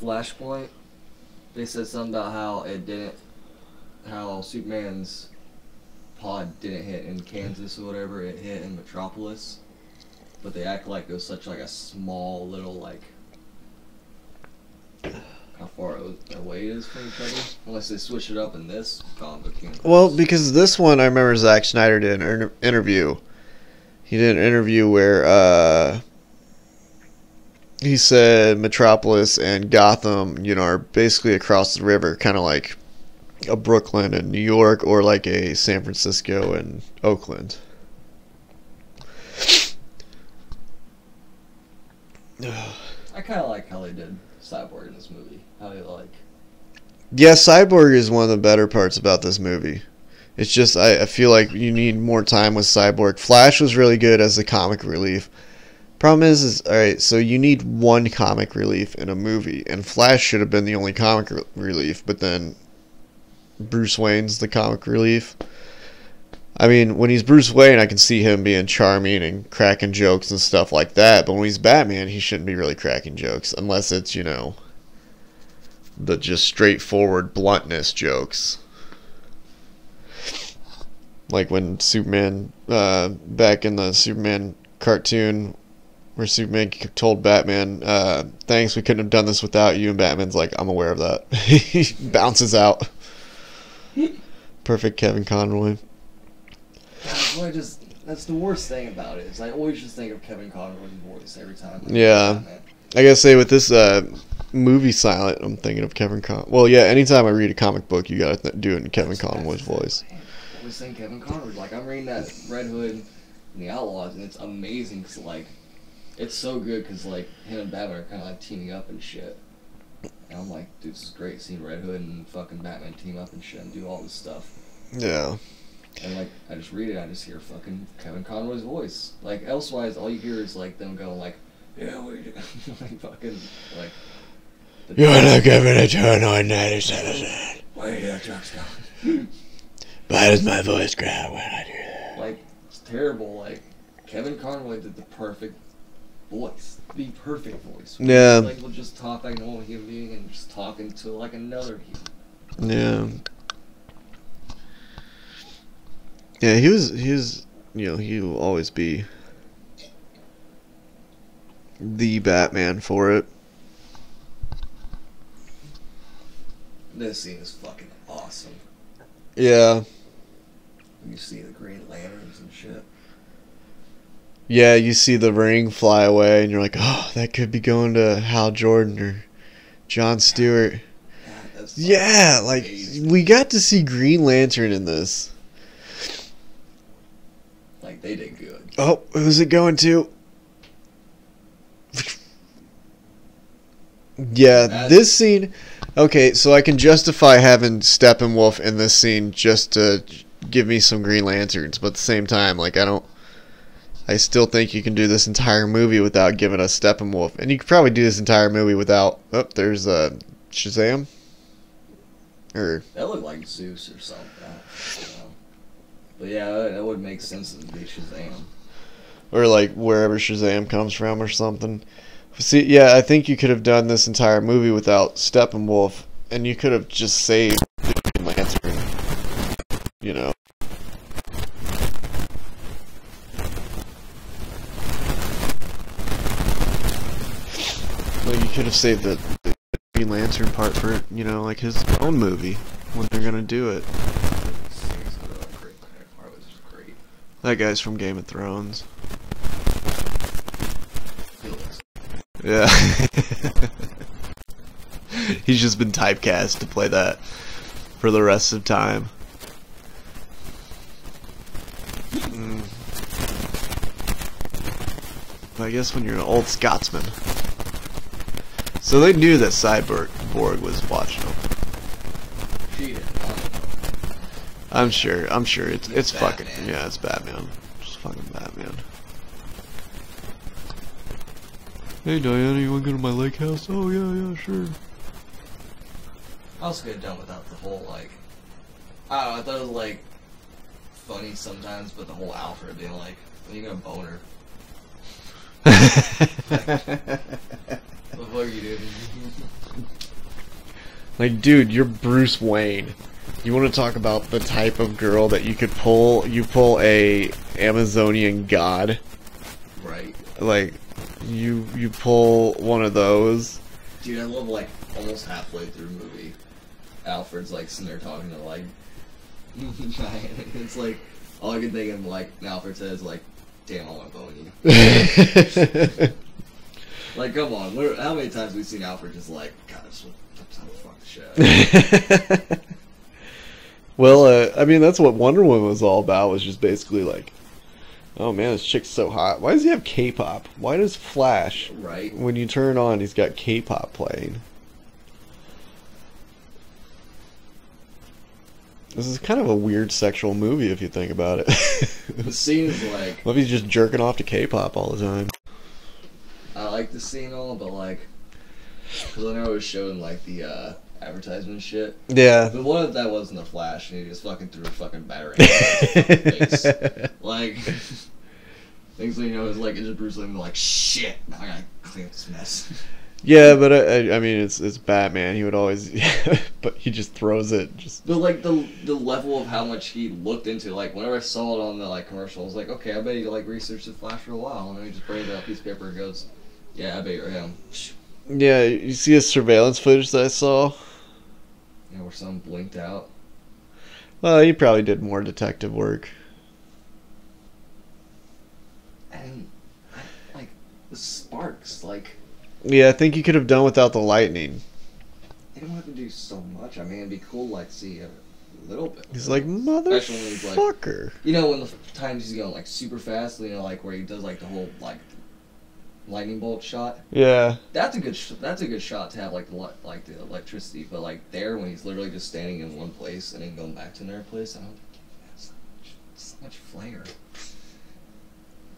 Flashpoint? They said something about how Superman's pod didn't hit in Kansas or whatever, it hit in Metropolis. But they act like it was such like a small little like how far away it is from each other. Unless they switch it up in this comic universe. Well, because this one, I remember Zack Snyder did an interview. He did an interview where he said Metropolis and Gotham, you know, are basically across the river, kind of like a Brooklyn and New York, or like a San Francisco and Oakland. I kind of like how they did Cyborg in this movie. How they like. Yeah, Cyborg is one of the better parts about this movie. It's just, I feel like you need more time with Cyborg. Flash was really good as the comic relief. Problem is alright, so you need one comic relief in a movie, and Flash should have been the only comic relief, but then Bruce Wayne's the comic relief. I mean, when he's Bruce Wayne, I can see him being charming and cracking jokes and stuff like that, but when he's Batman, he shouldn't be really cracking jokes, unless it's, you know, the just straightforward bluntness jokes. Like when Superman, back in the Superman cartoon, where Superman told Batman, thanks, we couldn't have done this without you, and Batman's like, I'm aware of that. He bounces out. Perfect Kevin Conroy. That's the worst thing about it, is I always just think of Kevin Conroy's voice every time. Yeah. I gotta say, with this movie Silent, I'm thinking of Kevin Conroy. Well, yeah, anytime I read a comic book, you gotta do it in Kevin Conroy's voice. Man, I always think Kevin Conroy. Like, I'm reading that Red Hood and the Outlaws, and it's amazing, because, like, it's so good, because, like, him and Batman are kind of, like, teaming up and shit. And I'm like, dude, this is great, seeing Red Hood and fucking Batman team up and shit and do all this stuff. Yeah. And, like, I just read it, I just hear fucking Kevin Conroy's voice. Like, elsewise, all you hear is, like, them going, like, yeah, we do. Like, fucking, like... You're not giving it to an ordinary citizen. Why are your trucks going? Why does my voice crack when I do that? Like, it's terrible. Like, Kevin Conroy did the perfect voice. The perfect voice. Yeah. Like, we'll just talk like a normal human being and just talking to, like, another human. Yeah. Yeah, he was, you know, he will always be the Batman for it. This scene is fucking awesome. Yeah. You see the Green Lanterns and shit. Yeah, you see the ring fly away, and you're like, oh, that could be going to Hal Jordan or John Stewart. Yeah, like, amazing. We got to see Green Lantern in this. Like, they did good. Oh, who's it going to? Yeah, this scene... Okay, so I can justify having Steppenwolf in this scene just to give me some Green Lanterns, but at the same time, like, I still think you can do this entire movie without giving us Steppenwolf. And you could probably do this entire movie without... Oh, there's Shazam? Or... That looked like Zeus or something. But yeah, that would make sense to be Shazam. Or like wherever Shazam comes from or something. See, yeah, I think you could have done this entire movie without Steppenwolf, and you could have just saved Green Lantern. You know. Like you could have saved the Green Lantern part for, you know, like his own movie when they're gonna do it. That guy's from Game of Thrones. Yeah. He's just been typecast to play that for the rest of time. I guess when you're an old Scotsman. So they knew that Cyborg was watching them. I'm sure it's fucking, yeah, it's Batman. It's fucking Batman. Hey Diana, you wanna go to my lake house? Oh yeah, sure. I also could have done without the whole, like, I don't know, I thought it was, like, funny sometimes, but the whole Alfred being like, when are you gonna boner? What the fuck are you doing? Like, dude, you're Bruce Wayne. You want to talk about the type of girl that you could pull? You pull a Amazonian god. Right. Like, you pull one of those. Dude, I love, like, almost halfway through the movie, Alfred's, like, sitting there talking to, like, it's like, all I can think of, like, Alfred says, like, damn, I want to bone you. Like, come on, how many times have we seen Alfred just like, God, I'm so fuck the shit. Well, I mean, that's what Wonder Woman was all about, was just basically like, oh man, this chick's so hot. Why does he have K-pop? Why does Flash, right, when you turn on, he's got K-pop playing? This is kind of a weird sexual movie if you think about it. The scene is like, what if he's just jerking off to K-pop all the time? I like the scene all, but like, because I know it was showing like the advertisement shit. Yeah. But what if that wasn't the Flash and he just fucking threw a fucking battery in his face? Like, things you know is like, it's just Bruce Wayne like, shit, now I gotta clean up this mess. Yeah, but I mean, it's Batman. He would always, but he just throws it. But like the level of how much he looked into, like whenever I saw it on the like commercial, I was like, okay, I bet he like researched the Flash for a while, and then he just brings out a piece of paper and goes, yeah, I bet you're him. Yeah, you see his surveillance footage that I saw? Yeah, where some blinked out. Well, he probably did more detective work. And like the sparks, like. Yeah, I think you could have done without the lightning. They don't have to do so much. I mean, it'd be cool, like, see a little bit. He's like, motherfucker. Like, you know, when the times he's going, like, super fast, you know, like, where he does, like, the whole, like, lightning bolt shot. Yeah. That's a good shot to have, like, the electricity. But, like, there, when he's literally just standing in one place and then going back to another place, I don't think that's so much flair.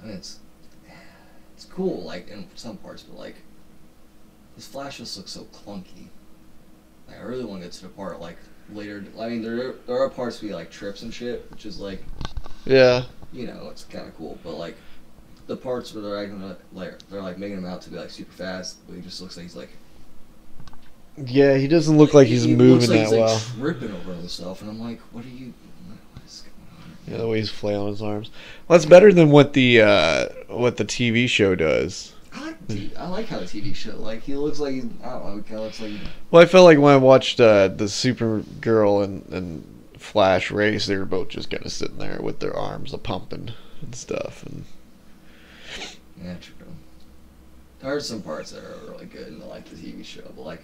I mean, it's cool, like, in some parts, but, like, this Flash just looks so clunky. Like, I really want to get to the part, like, later. I mean, there are parts where he, like, trips and shit, which is, like... Yeah. You know, it's kind of cool. But, like, the parts where they're making him out to be, like, super fast, but he just looks like he's, like... Yeah, he doesn't look like he's moving that well. He's, like, tripping over himself, and I'm like, what is going on? Yeah, the way he's flailing his arms. Well, that's better than what the TV show does. I like how the TV show, like, he looks like he's, I don't know, he kind of looks like... Well, I felt like when I watched the Supergirl and Flash race, they were both just kind of sitting there with their arms a-pumping and stuff. And yeah, true. There are some parts that are really good in, like, the TV show, but, like...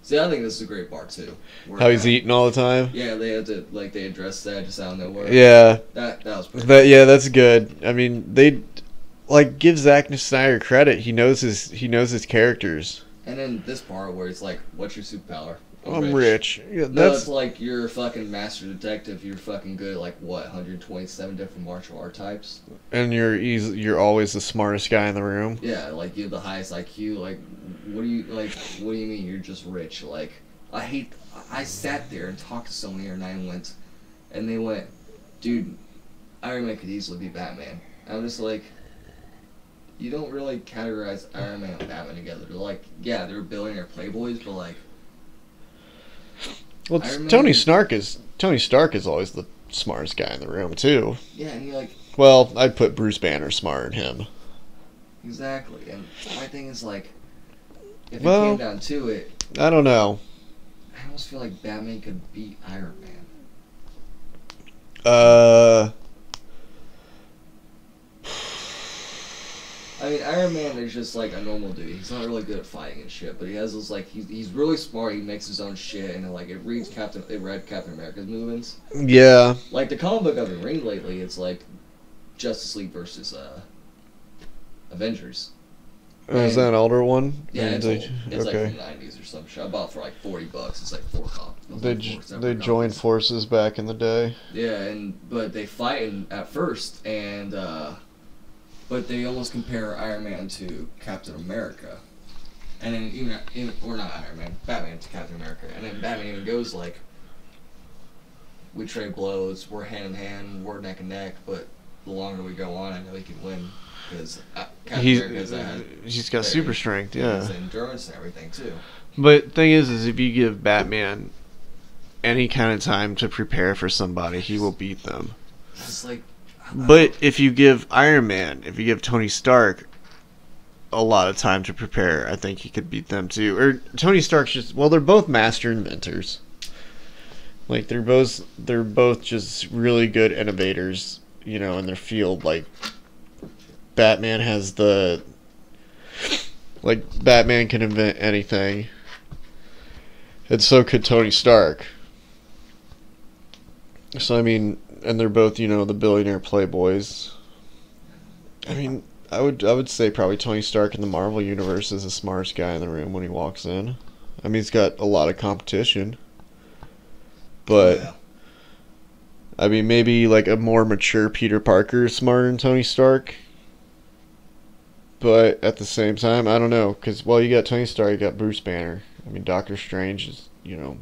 See, I think this is a great part, too. How he's eating all the time? Yeah, they had to, like, they addressed that just out of nowhere. Yeah. That was pretty cool. Yeah, that's good. I mean, they... Like, give Zack Snyder credit. He knows his characters. And then this part where it's like, what's your superpower? I'm rich. Yeah, no, it's like you're a fucking master detective. You're fucking good at, like, what, 127 different martial art types? And you're always the smartest guy in the room. Yeah, like, you have the highest IQ. Like, what do you mean you're just rich? Like, I sat there and talked to someone here and they went, dude, Iron Man could easily be Batman. I'm just like, you don't really categorize Iron Man and Batman together. They're like, yeah, they're billionaire playboys, but like, Well, Iron Tony Man- Stark is always the smartest guy in the room too. yeah, and you're like, Well, I'd put Bruce Banner smarter than him. exactly. And my thing is like, if it Well- came down to it, I don't know. I almost feel like Batman could beat Iron Man. I mean, Iron Man is just like a normal dude. He's not really good at fighting and shit, but he has this like he's really smart. He makes his own shit, and like it read Captain America's movements. Yeah. Like the comic book I've been reading lately, it's like Justice League versus Avengers. Is that an older one? Yeah, it's They- old. It's like okay. from the '90s or some shit. I bought it for like $40. It's like 4 copies. They joined forces back in the day. Yeah, but they fight at first, and but they almost compare Iron Man to Captain America, and then even or not Iron Man, Batman to Captain America, and then Batman even goes like, we trade blows, we're hand in hand, we're neck and neck, but the longer we go on, I know he can win because Captain America He's got super strength, yeah. his endurance and everything too. But thing is if you give Batman any kind of time to prepare for somebody, he will beat them. It's like. But if you give Tony Stark a lot of time to prepare, I think he could beat them too. Or Tony Stark's they're both master inventors. Like they're both just really good innovators, in their field. Like Batman Batman can invent anything. And so could Tony Stark. So I mean, and they're both, the billionaire playboys. I mean, I would say probably Tony Stark in the Marvel universe is the smartest guy in the room when he walks in. I mean, he's got a lot of competition. But Yeah. I mean, maybe like a more mature Peter Parker is smarter than Tony Stark. But at the same time, I don't know, because you got Tony Stark, you got Bruce Banner. I mean, Doctor Strange is,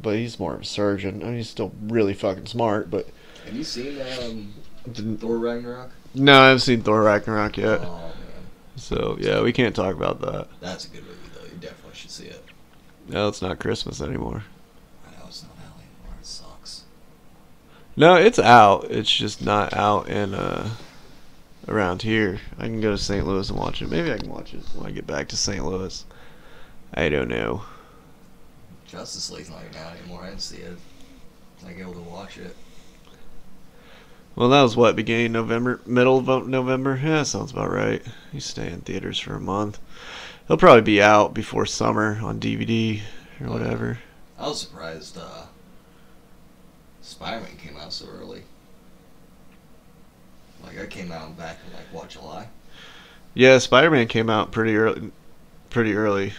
but he's more of a surgeon. I mean, he's still really fucking smart, but. Have you seen Thor Ragnarok? No, I haven't seen Thor Ragnarok yet. Oh man, So, yeah, we can't talk about that. that's a good movie though. You definitely should see it. No, it's not Christmas anymore. I know it's not out anymore. It sucks. No, it's out. It's just not out in around here. I can go to St. Louis and watch it. Maybe I can watch it when I get back to St. Louis. I don't know. Justice League's not even out anymore. I didn't see it. Like able to watch it. Well, that was what, beginning of November? Middle of November? Yeah, that sounds about right. You stay in theaters for a month. It'll probably be out before summer on DVD or whatever. I was surprised Spider-Man came out so early. Like, I came out back in, like, what, July? Yeah, Spider-Man came out pretty early. Yeah, probably.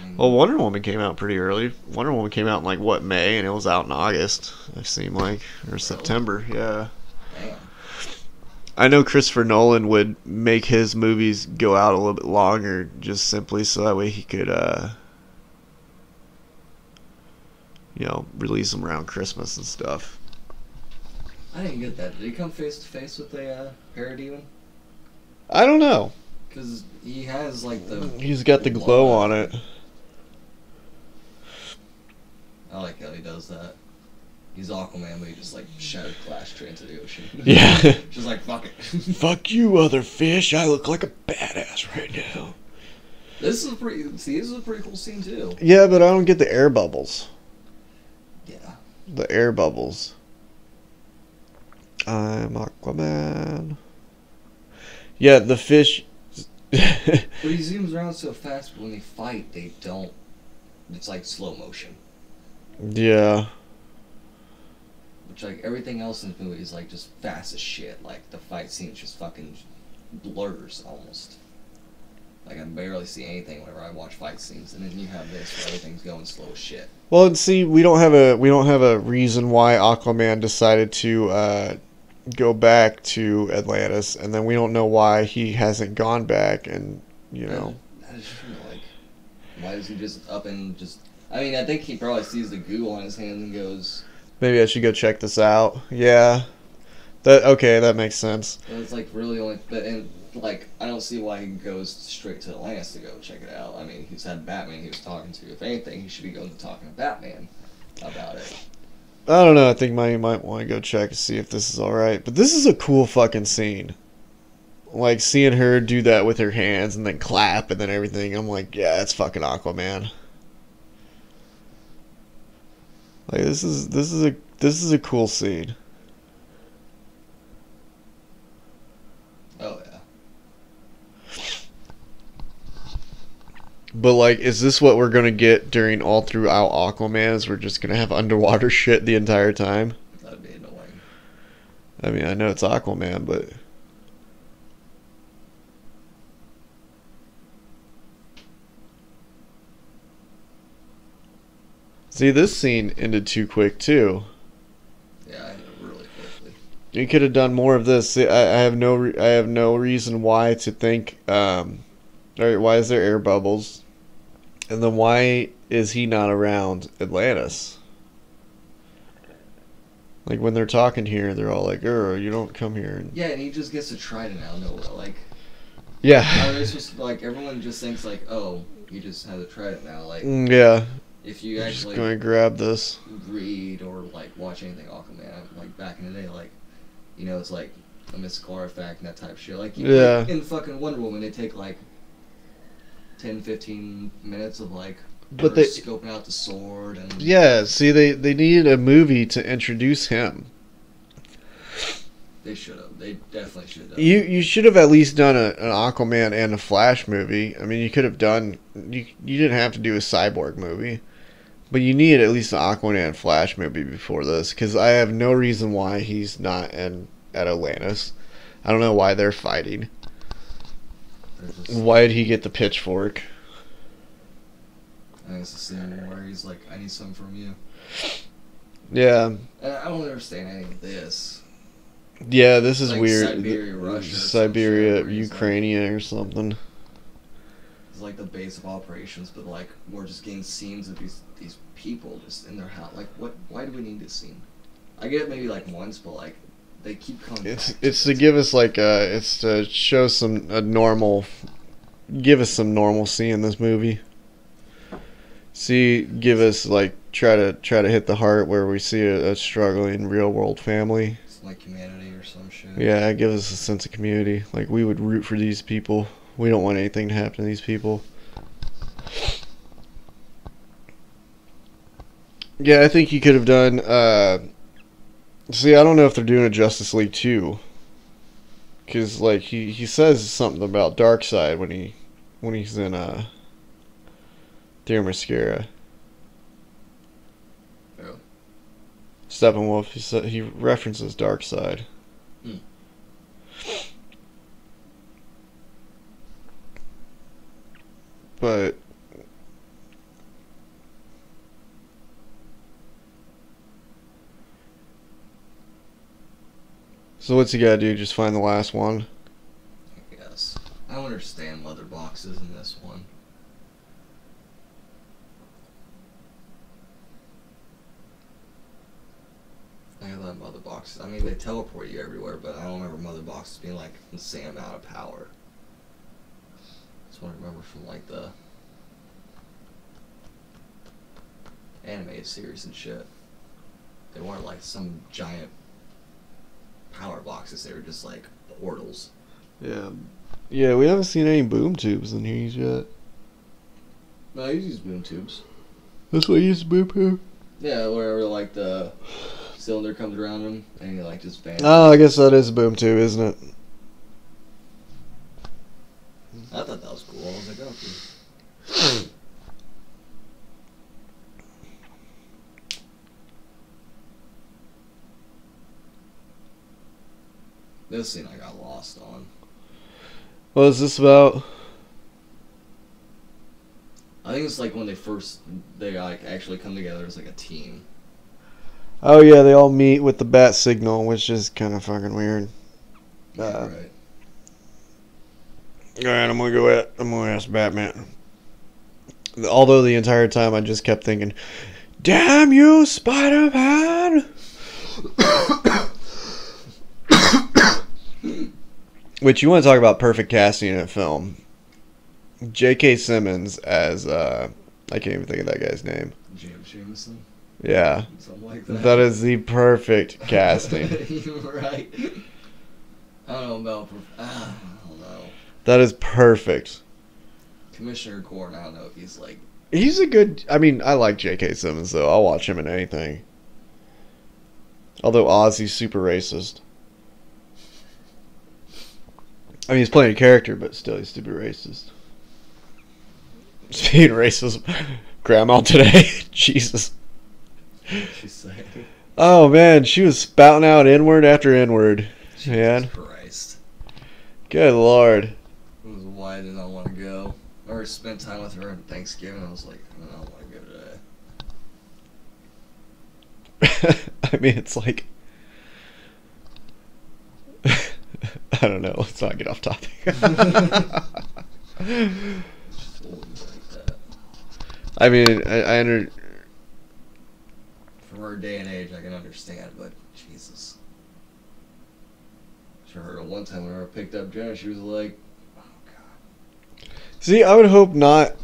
I mean, Well, Wonder Woman came out pretty early. Wonder Woman came out in, like, what, May? And it was out in August, it seemed like. Or September, yeah. damn. I know Christopher Nolan would make his movies go out a little bit longer just simply so that way he could, release them around Christmas and stuff. I didn't get that. Did he come face to face with a Parademon? I don't know. Because he has, like, the... He's got the glow on it. I like how he does that. He's Aquaman, but he just, like, shattered glass straight into the ocean. Yeah. Just like, fuck it. Fuck you, other fish. I look like a badass right now. This is a pretty cool scene, too. Yeah, but I don't get the air bubbles. Yeah. The air bubbles. I'm Aquaman. Yeah, the fish. But he zooms around so fast, but when they fight, they don't. It's like slow motion. Yeah. Which, like, everything else in the movie is, like, just fast as shit. Like, the fight scenes just fucking blurs almost. Like, I barely see anything whenever I watch fight scenes, and then you have this where everything's going slow as shit. Well, and see, we don't have a reason why Aquaman decided to go back to Atlantis, and then we don't know why he hasn't gone back, and I just feel like, why is he just up and just? I mean, I think he probably sees the goo on his hands and goes, maybe I should go check this out. Yeah, That makes sense. And it's like really only, and like I don't see why he goes straight to Atlantis to go check it out. I mean, he's had Batman he was talking to. If anything, he should be going to talking to Batman about it. I don't know. I think you might want to go check and see if this is all right. But this is a cool fucking scene. Like seeing her do that with her hands and then clap and then everything. I'm like, yeah, it's fucking Aquaman. Like this is a cool scene. Oh yeah. But like, is this what we're gonna get during all throughout Aquaman? Is we're just gonna have underwater shit the entire time? That'd be annoying. I mean, I know it's Aquaman, but see, this scene ended too quick too. Yeah, I know, really quickly. You could have done more of this. I have no reason why to think. Or why is there air bubbles? And then why is he not around Atlantis? Like when they're talking here, they're all like, you don't come here." Yeah, and he just gets to Trident out of nowhere. Like, Yeah. it's just like everyone just thinks like, oh, he just has a Trident now. Like, Yeah. if you I'm just actually going to grab this. read or like watch anything Aquaman, like back in the day, like, you know, it's like a mystical artifact and that type of shit. Like, Yeah. in fucking Wonder Woman, they take like 10, 15 minutes of like But her they- scoping out the sword and Yeah, see, they needed a movie to introduce him. they should have. They definitely should have. You should have at least done an Aquaman and a Flash movie. I mean, you could have done. You didn't have to do a Cyborg movie, but you needed at least an Aquaman and Flash movie before this, because I have no reason why he's not at Atlantis. I don't know why they're fighting. Why did he get the pitchfork? I think it's the scene where he's like, "I need something from you." Yeah, And I don't understand any of this. yeah. This is Like weird. Siberia, Russia, or some Siberia, shit where he's like- Ukraine, or something. It's like the base of operations, but like we're just getting scenes of these people just in their house. Like, what? Why do we need this scene? I get it maybe like once, but like they keep coming. It's to give us like it's to show give us some normalcy in this movie. Give us like try to hit the heart where we see a struggling real world family. It's like humanity or some shit. Yeah, give us a sense of community. Like we would root for these people. We don't want anything to happen to these people. Yeah, I think he could have done. See, I don't know if they're doing a Justice League 2. Because like he says something about Darkseid when he's in Themyscira. Oh. Steppenwolf, he references Darkseid. Hmm. But so what's he gotta do? Just find the last one? I guess. I don't understand mother boxes in this one. I thought mother boxes. I mean, they teleport you everywhere, but I don't remember mother boxes being like insane amount of power. That's what I remember from like the animated series and shit. They weren't like some giant power boxes. They were just like portals. Yeah. Yeah, we haven't seen any boom tubes in here yet. No, you use boom tubes. That's what you use boom tube? Yeah, wherever like the cylinder comes around them and he like just vanishes. Oh, I guess that is a boom tube, isn't it? I thought that was cool. I was like, okay. This scene I got lost on. What is this about? I think it's like when they like actually come together as like a team. Oh yeah, they all meet with the bat signal, which is kind of fucking weird. Yeah, right. Alright, I'm gonna ask Batman. Although the entire time I just kept thinking, damn you, Spider-Man! Which you want to talk about perfect casting in a film? J.K. Simmons as I can't even think of that guy's name. James Jameson. Yeah, Something like that. that is the perfect casting. You're right. I don't know about. I don't know. That is perfect. Commissioner Gordon. I don't know if he's like. He's a good. I mean, I like J.K. Simmons though. I'll watch him in anything. Although Ozzy's super racist. I mean, he's playing a character, but still, he's super racist. Speaking of racist, Grandma today, Jesus. She's saying. Oh man, she was spouting out N-word after N-word. Man, Jesus Christ. good lord. It was why I did not want to go. I already spent time with her on Thanksgiving. I was like, I don't want to go today. I mean, it's like. I don't know. Let's not get off topic. I mean, I under. For her day and age, I can understand, but Jesus. I heard her one time when I picked up Jenna, she was like, "Oh God." See, I would hope not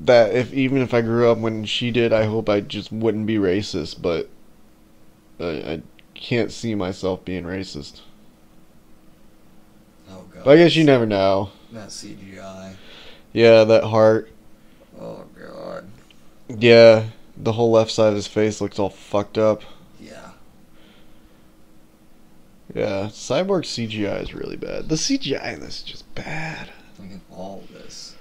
that even if I grew up when she did, I hope I just wouldn't be racist, but I can't see myself being racist. Oh God. But I guess you never know. That CGI. Yeah, that heart. Oh God. Yeah, the whole left side of his face looks all fucked up. Yeah. Yeah, Cyborg CGI is really bad. The CGI in this is just bad. Look at all this.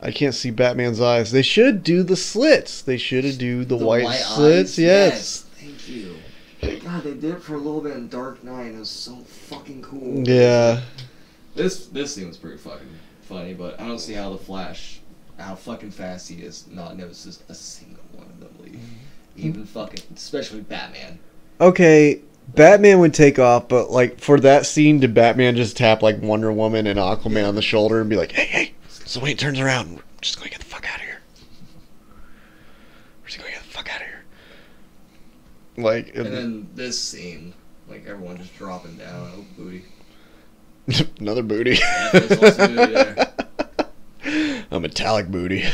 I can't see Batman's eyes. They should do the slits. They should do the white slits. Eyes? Yes. Thank you. God, they did it for a little bit in Dark Knight. It was so fucking cool. Yeah. This scene was pretty fucking funny, but I don't see how the Flash, how fucking fast he is, not notices a single one of them leave. Even fucking, especially Batman. Okay, Batman would take off, but like for that scene, did Batman just tap like Wonder Woman and Aquaman on the shoulder and be like, "Hey, so when he turns around, we're just gonna get the fuck out of here. We're just gonna get the fuck out of here." Like, And then this scene, like everyone just dropping down, oh booty. another booty. Yeah, there's also booty there. A metallic booty.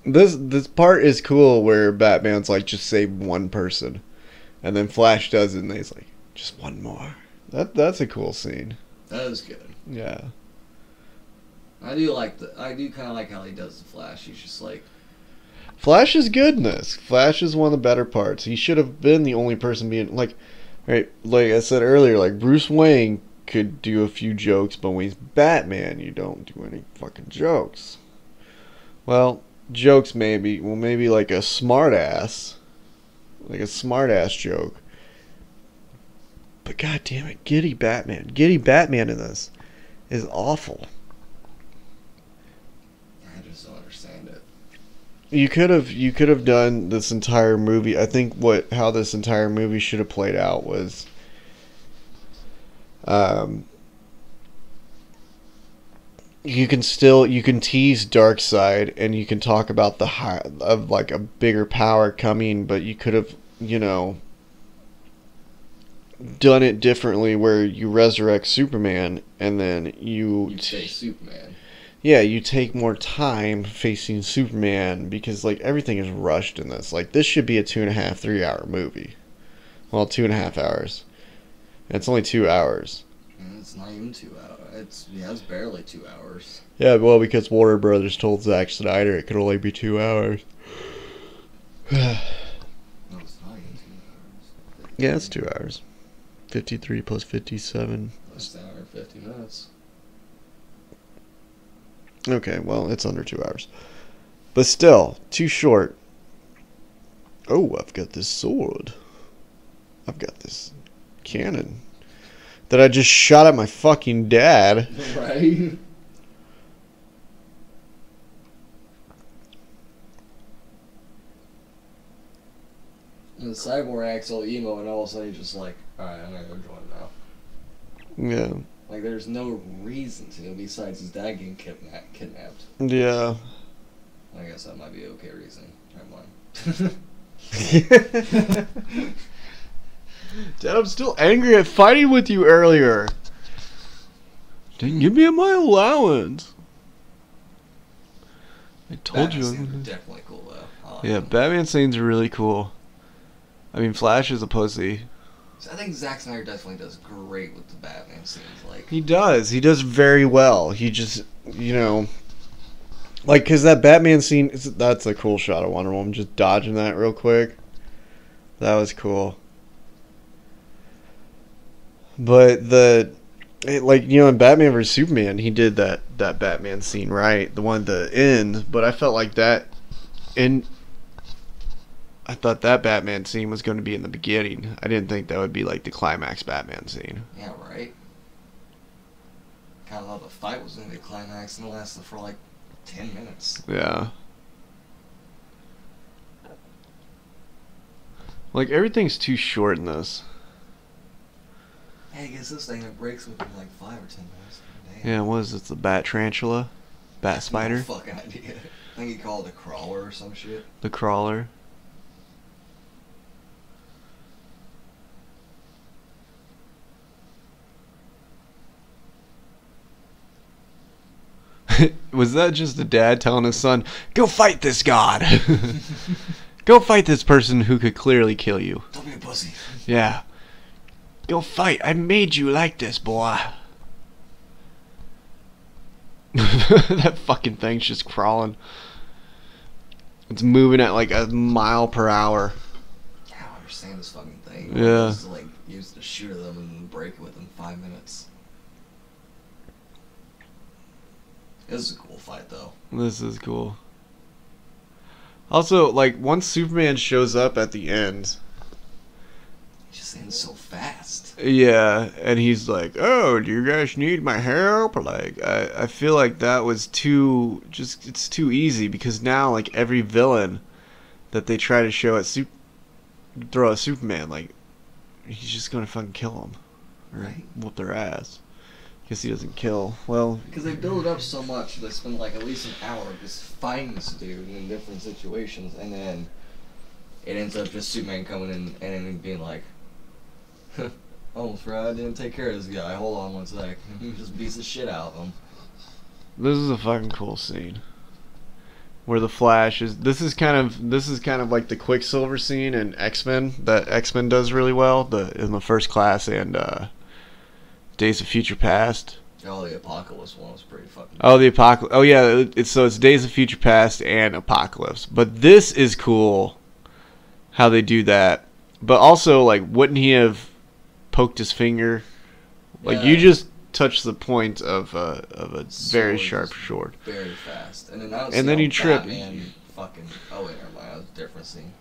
This part is cool where Batman's like, just save one person, and then Flash does it, and he's like, just one more. That's a cool scene. That was good. Yeah. I do kind of like how he does the Flash. He's just like, Flash is good in this. Flash is one of the better parts. He should have been the only person being like, right? Like I said earlier, like Bruce Wayne could do a few jokes, but when he's Batman, you don't do any fucking jokes. Well, jokes maybe. Well, maybe like a smart ass joke. But god damn it, Giddy Batman in this is awful. I just don't understand it. You could have done this entire movie. I think how this entire movie should have played out was you can tease Darkseid and you can talk about of like a bigger power coming, but you could have, done it differently where you resurrect Superman and then you say Superman. Yeah, you take more time facing Superman because like everything is rushed in this. Like this should be a 2.5, 3 hour movie. Well, 2.5 hours. And it's only 2 hours. And it's not even 2 hours. It's barely 2 hours. Yeah, well, because Warner Brothers told Zack Snyder it could only be 2 hours. No, it's not even 2 hours. Yeah, it's 2 hours. 53 plus 57. That's an hour and 50 minutes. Okay, well, it's under 2 hours. But still, too short. Oh, I've got this sword. I've got this cannon that I just shot at my fucking dad. Right? And the Cyborg acts all emo, and all of a sudden he's just like, alright, I'm gonna go join now. Yeah. Like, there's no reason to, besides his dad getting kidnapped. Yeah. I guess that might be an okay reason. Never mind. Dad, I'm still angry at fighting with you earlier. Didn't give me my allowance. I told Batman you. scenes are definitely cool though. I like Yeah, them. Batman scenes are really cool. I mean, Flash is a pussy. So I think Zack Snyder definitely does great with the Batman scenes. Like, He does. He does very well. He just, you know, like, because that Batman scene, that's a cool shot of Wonder Woman just dodging that real quick. That was cool. But like, you know, in Batman vs. Superman, he did that Batman scene right, the one at the end, but I felt like that, and I thought that Batman scene was going to be in the beginning. I didn't think that would be like the climax Batman scene. yeah, right. Kind of thought the fight was gonna be a climax and it lasted for like 10 minutes. Yeah. Like, everything's too short in this. Hey, I guess this thing that breaks within like 5 or 10 minutes. Damn. Yeah, what is it? The bat tarantula? Bat spider? No fucking idea. I think he called it a crawler or some shit. The crawler? Was that just a dad telling his son, go fight this god? Go fight this person who could clearly kill you. Don't be a pussy. Yeah. Go fight. I made you like this, boy. That fucking thing's just crawling. It's moving at like a mile per hour. I don't understand this fucking thing. Yeah. Just, like, use the shoot at them and break it within 5 minutes. This is a cool fight, though. This is cool. Also, like, once Superman shows up at the end, It just ends so fast. yeah, and he's like, oh, do you guys need my help? Like, I feel like that was too, just, it's too easy, because now, like, every villain that they try to show at throw at Superman, like, he's just gonna fucking kill them. Or Right. whoop their ass. Guess he doesn't kill. Well, Because they build it up so much, they spend like at least an hour just fighting this dude in different situations, and then it ends up just Superman coming in and then being like, almost forgot I didn't take care of this guy. Hold on one sec. He just beats the shit out of him. this is a fucking cool scene. Where the Flash is. This is kind of like the Quicksilver scene in X-Men that X-Men does really well. In the First Class and Days of Future Past. Oh, the Apocalypse one was pretty fucking. Oh, the Apocalypse. Oh yeah, it's Days of Future Past and Apocalypse. But this is cool. How they do that. But also, like, wouldn't he have poked his finger? Like, Yeah. you just touched the point of a very Sword sharp just sword. Very fast. And then I don't And see then how you trip. Batman fucking. Oh wait, never mind. That was a different scene.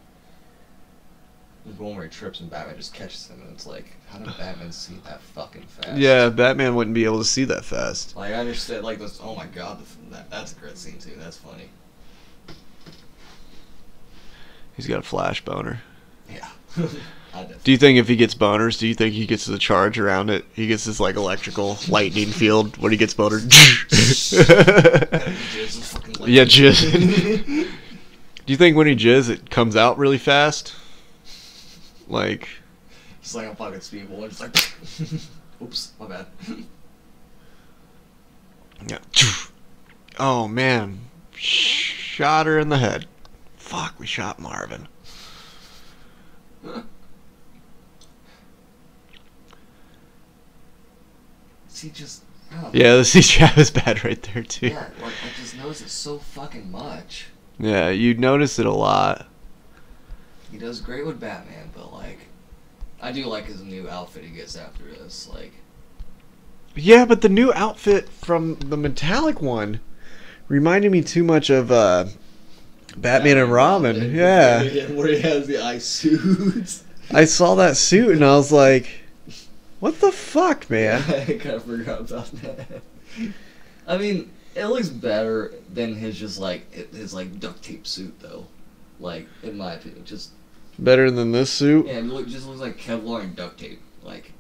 There's one where he trips and Batman just catches him, and it's like, how did Batman see that fucking fast? Yeah, Batman wouldn't be able to see that fast. Like, I understand, like, this, oh my god, that's a great scene, too. That's funny. He's got a Flash boner. Yeah. I definitely. Do you think if he gets boners, do you think he gets the charge around it? He gets this, like, electrical lightning field when he gets boner. Yeah, jizz. Do you think when he jizz, it comes out really fast? Like, Just like a fucking speedball, just like, oops, my bad. yeah. Oh man, shot her in the head. Fuck, we shot Marvin. See, just, I don't know. Yeah, the CGI was bad right there too. Yeah, like, I just noticed it so fucking much. Yeah, you notice it a lot. He does great with Batman, but, like, I do like his new outfit he gets after this, like. Yeah, but the new outfit from the metallic one reminded me too much of Batman and Robin. Yeah. Where he has the ice suits. I saw that suit and I was like, what the fuck, man? I kind of forgot about that. I mean, it looks better than his just like his like duct tape suit though. Like in my opinion, just Better than this suit? yeah, it just looks like Kevlar and duct tape. Like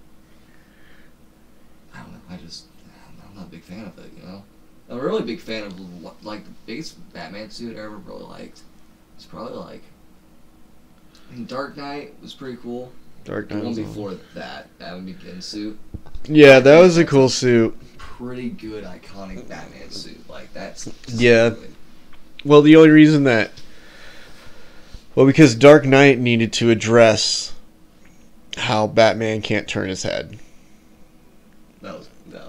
I don't know. I'm not a big fan of it. You know, I'm a really big fan of like the biggest Batman suit I ever really liked. It's probably like And Dark Knight was pretty cool. Dark The Knight. one Was before that would be Begin suit. yeah, that was a cool suit. Pretty good, iconic Batman suit. Like, that's just Yeah. good. Well, the only reason that, because Dark Knight needed to address how Batman can't turn his head. That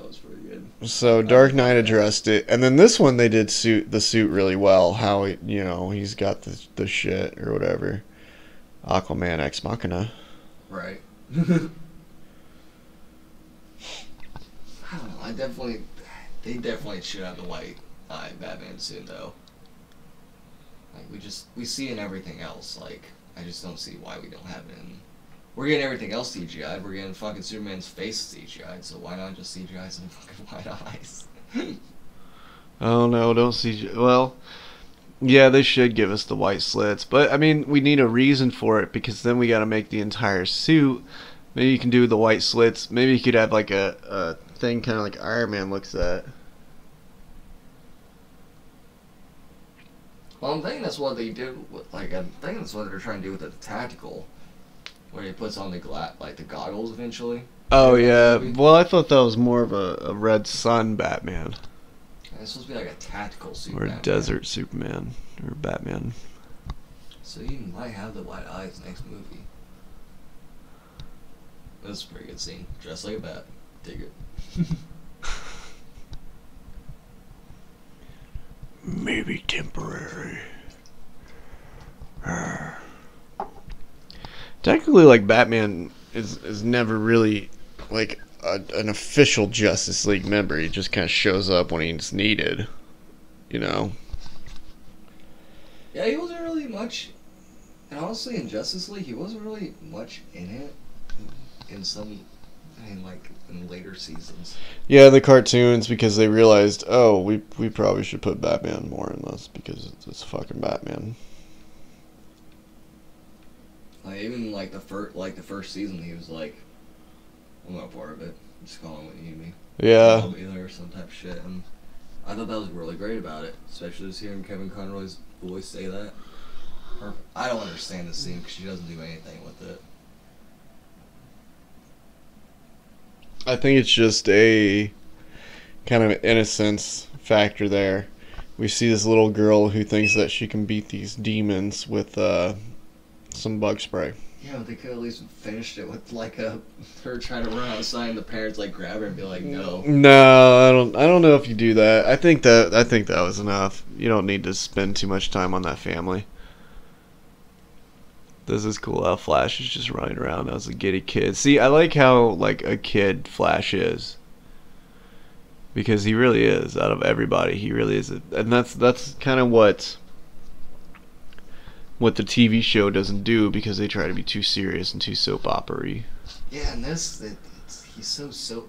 was pretty good. So Dark Knight addressed it, and then this one they did the suit really well. How he's got the shit or whatever. Aquaman Ex Machina. Right. I don't know. They definitely should have the white eye Batman suit though. Like we see in everything else. Like I just don't see why we don't have it in. We're getting everything else CGI'd. We're getting fucking Superman's face CGI'd. So why not just CGI some fucking white eyes? Oh no, don't see. Well, yeah, they should give us the white slits, but I mean, we need a reason for it because then we got to make the entire suit. Maybe you can do the white slits. Maybe you could have like a thing kind of like Iron Man looks at. Well, I'm thinking that's what they did. I'm thinking that's what they're trying to do with the tactical, where he puts on the the goggles eventually. Oh In that yeah. movie. Well, I thought that was more of a Red Sun Batman And it's supposed to be like a tactical suit. or a Batman. Desert Superman or Batman. So you might have the white eyes next movie. That's a pretty good scene. Dressed like a bat. Dig it. Maybe temporary. Technically, like Batman is never really like an official Justice League member. He just kind of shows up when he's needed. You know. Yeah, he wasn't really much. And honestly, in Justice League, he wasn't really much in it. In later seasons. Yeah, the cartoons because they realized, oh, we probably should put Batman more in this because it's fucking Batman. Like even the first season, he was like, "I'm not part of it. Just call him what you need me. Yeah. I'll be there," or some type of shit. And I thought that was really great about it, especially just hearing Kevin Conroy's voice say that. I don't understand the scene because she doesn't do anything with it. I think it's just a kind of innocence factor there. We see this little girl who thinks that she can beat these demons with some bug spray. Yeah, but they could at least finished it with her trying to run outside and the parents grab her and be like, "No." No, I don't know if you do that. I think that was enough. You don't need to spend too much time on that family. This is cool how Flash is just running around as a giddy kid. See, I like how like a kid Flash is. Because he really is, out of everybody, he really is. And that's kind of what the TV show doesn't do because they try to be too serious and too soap opera-y. Yeah, and he's so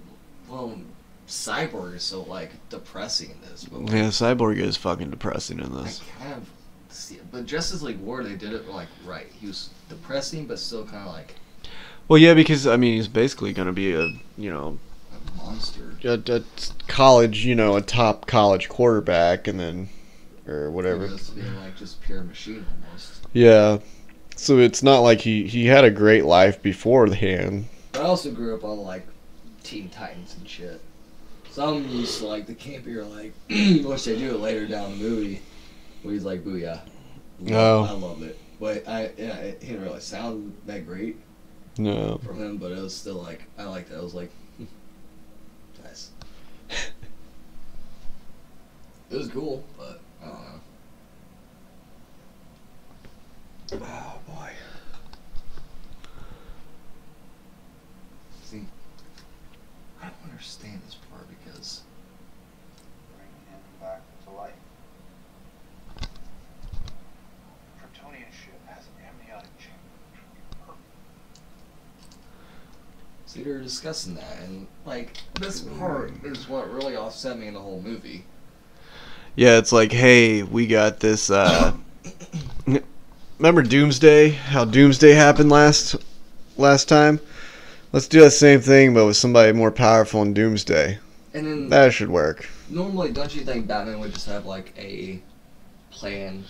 well. Cyborg is so depressing in this. But, Yeah, Cyborg is fucking depressing in this. I kind of see it. But Justice League War, they did it right. He was depressing, but still kind of Well, yeah, because I mean, he's basically gonna be a a monster. a college, a top college quarterback, and then or whatever. He goes to being just pure machine almost. Yeah. So it's not like he had a great life beforehand. But I also grew up on Teen Titans and shit. So I'm used to the campier which they do it later down the movie, where he's like, "Booyah!" Oh. I love it, but it didn't really sound that great No. from him. But it was still I liked it. I was like, nice. It was cool, but I don't know. Oh boy. See, I don't understand this part because Bring him back to life. Kryptonian ship has an amniotic chamber. see they're discussing that, and this part is what really offset me in the whole movie. Yeah, it's like, hey, we got this. Remember Doomsday? How Doomsday happened last time? Let's do that same thing, but with somebody more powerful in Doomsday. And then That should work. normally, don't you think Batman would just have a plan,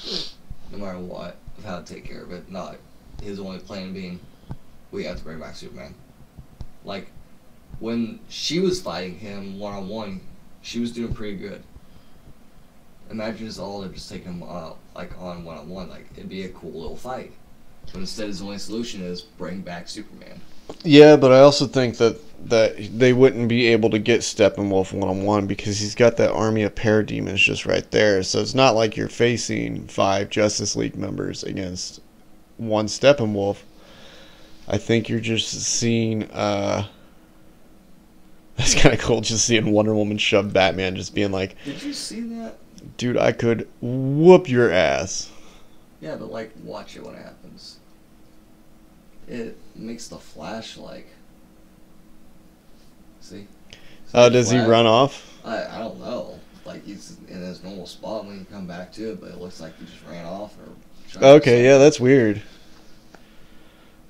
no matter what, of how to take care of it? Not his only plan being, we have to bring back Superman. Like, when she was fighting him one-on-one, she was doing pretty good. Imagine us all just taking him out, like, on one-on-one. Like, it'd be a cool little fight. But instead, his only solution is bring back Superman. Yeah, but I also think that they wouldn't be able to get Steppenwolf one-on-one because he's got that army of parademons just right there. So it's not like you're facing 5 Justice League members against one Steppenwolf. I think you're just seeing... It's kind of cool just seeing Wonder Woman shove Batman, just being like, Did you see that? dude, I could whoop your ass. Yeah, but, like, watch it when it happens. It makes the Flash, like... See? Oh, does he run off? I don't know. Like, he's in his normal spot when you come back to it, but it looks like he just ran off or... Okay, yeah, that's weird.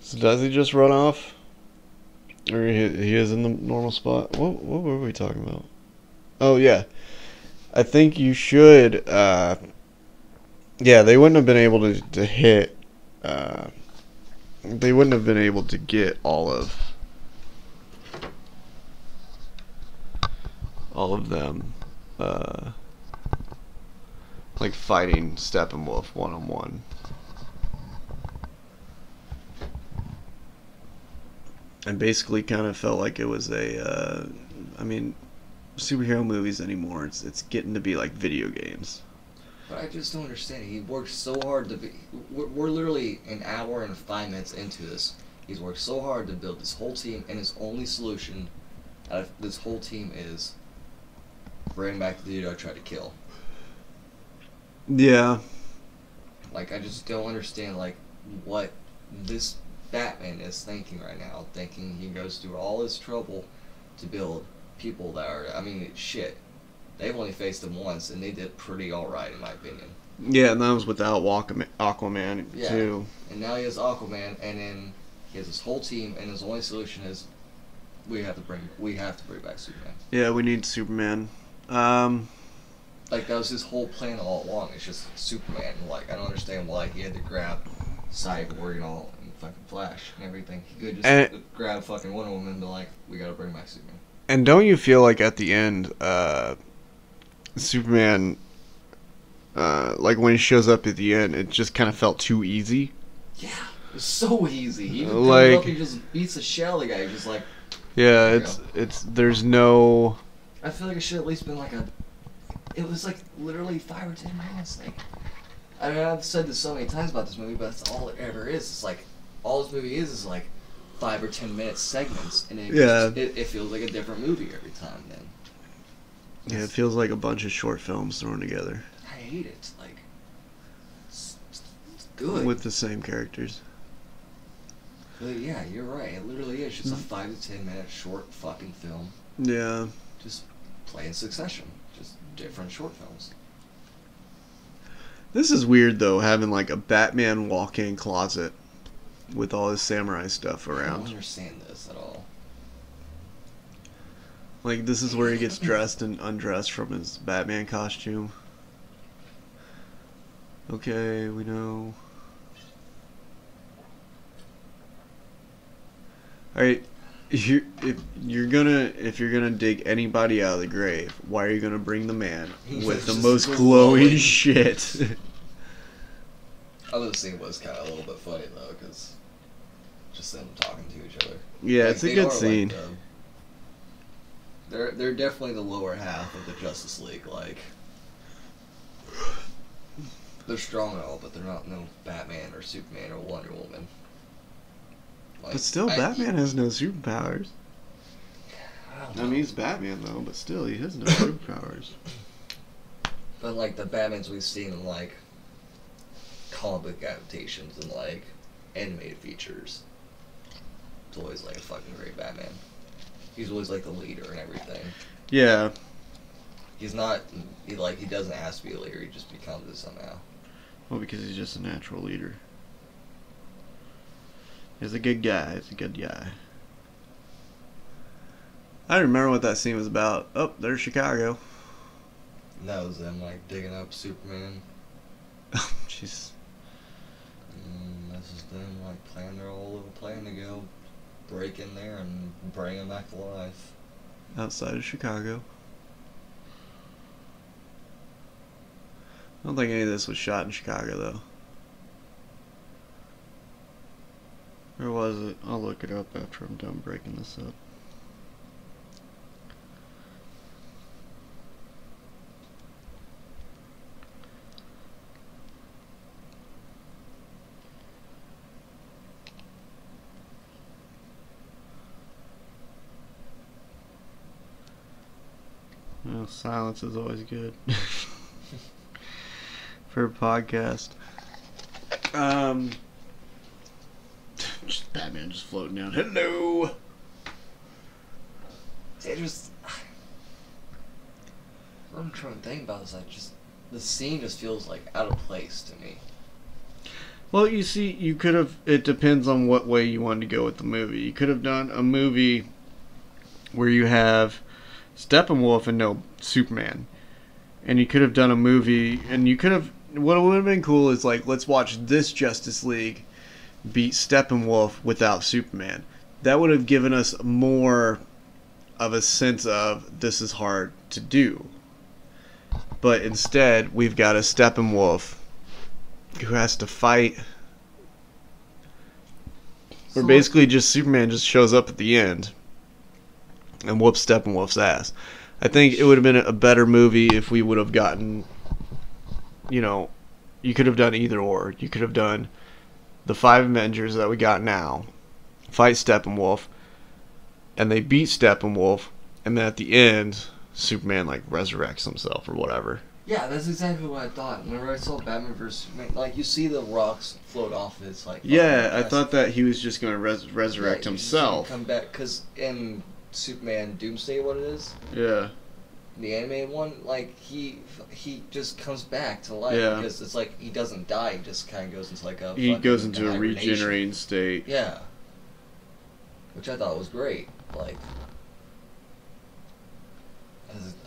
So does he just run off? Or he is in the normal spot? What were we talking about? Oh, yeah. I think you should... yeah, they wouldn't have been able to hit... they wouldn't have been able to get all of them, like fighting Steppenwolf one-on-one. And basically kind of felt like it was a, I mean, superhero movies anymore, it's getting to be like video games. But I just don't understand. He worked so hard to be... We're literally an hour and 5 minutes into this. He's worked so hard to build this whole team, and his only solution out of this whole team is bring back the dude I tried to kill. Yeah. Like, I just don't understand, like, what this Batman is thinking right now. Thinking he goes through all this trouble to build people that are... I mean, shit. They've only faced him once, and they did pretty alright, in my opinion. Yeah, and that was without Aquaman, Yeah. too. And now he has Aquaman, and then he has his whole team, and his only solution is we have to bring back Superman. Yeah, we need Superman. Like, that was his whole plan all along. It's just Superman. Like, I don't understand why he had to grab Cyborg and all, and fucking Flash and everything. He could just grab fucking Wonder Woman and be like, we gotta bring back Superman. And don't you feel like at the end, Superman, like when he shows up at the end, it just kind of felt too easy? Yeah, it was so easy. He just Like- comes up and just beats the shell out of the guy. He's just like, Yeah, There you there's no... I feel like it should at least been like a... It was like literally 5 or 10 minutes. Like, I mean, I've said this so many times about this movie, but that's all it ever is. It's like, all this movie is like 5 or 10 minute segments, and it feels like a different movie every time. Then Yeah, it feels like a bunch of short films thrown together. I hate it. Like, it's good. With the same characters. But yeah, you're right. It literally is just a 5 to 10 minute short fucking film. Yeah. Just play in succession. Just different short films. This is weird, though, having like a Batman walk-in closet with all his samurai stuff I don't around. understand this at all. Like, this is where he gets dressed and undressed from his Batman costume. Okay, we know. Alright, if you're gonna dig anybody out of the grave, why are you gonna bring the man with the Just most glowing. glowing shit? Other scene was kind of a little bit funny though, because just them talking to each other. Yeah, Like, it's a they good are, scene. Like, they're definitely the lower half of the Justice League. Like, they're strong and all, but they're not no Batman or Superman or Wonder Woman. Like, But still, Batman has no superpowers. I don't I mean, know. he's Batman though, but still, he has no superpowers. But like the Batmans we've seen in like comic book adaptations and like animated features, it's always like a fucking great Batman. He's always like the leader and everything. Yeah. He's not he doesn't ask to be a leader, he just becomes it somehow. Well, because he's just a natural leader. He's a good guy. He's a good guy. I don't remember what that scene was about. Oh, there's Chicago. And that was them like digging up Superman. Jeez. And This is them like planning their whole little plan to go break in there and bring him back to life. Outside of Chicago. I don't think any of this was shot in Chicago, though. Or was it? I'll look it up after I'm done breaking this up. Well, silence is always good for a podcast. Just Batman just floating down. Hello. It just. I'm trying to think about this. The scene just feels like out of place to me. Well, you see, you could have. It depends on what way you wanted to go with the movie. You could have done a movie where you have Steppenwolf and no Superman, and you could have done a movie, and you could have. What would have been cool is like, let's watch this Justice League beat Steppenwolf without Superman. That would have given us more of a sense of this is hard to do. But instead, we've got a Steppenwolf who has to fight. Or basically just Superman just shows up at the end and whoops Steppenwolf's ass. I think it would have been a better movie if we would have gotten, you know, you could have done either or. You could have done the 5 Avengers that we got now, fight Steppenwolf, and they beat Steppenwolf, and then at the end, Superman like resurrects himself or whatever. Yeah, that's exactly what I thought. Whenever I saw Batman vs Superman, like you see the rocks float off his like. Yeah, I thought that he was just going to resurrect yeah, himself. Come back because in Superman Doomsday, what it is? Yeah. The animated one, like he just comes back to life because it's like he doesn't die. He just kind of goes into like a. He goes into a hibernation. regenerating state. Yeah. Which I thought was great. Like.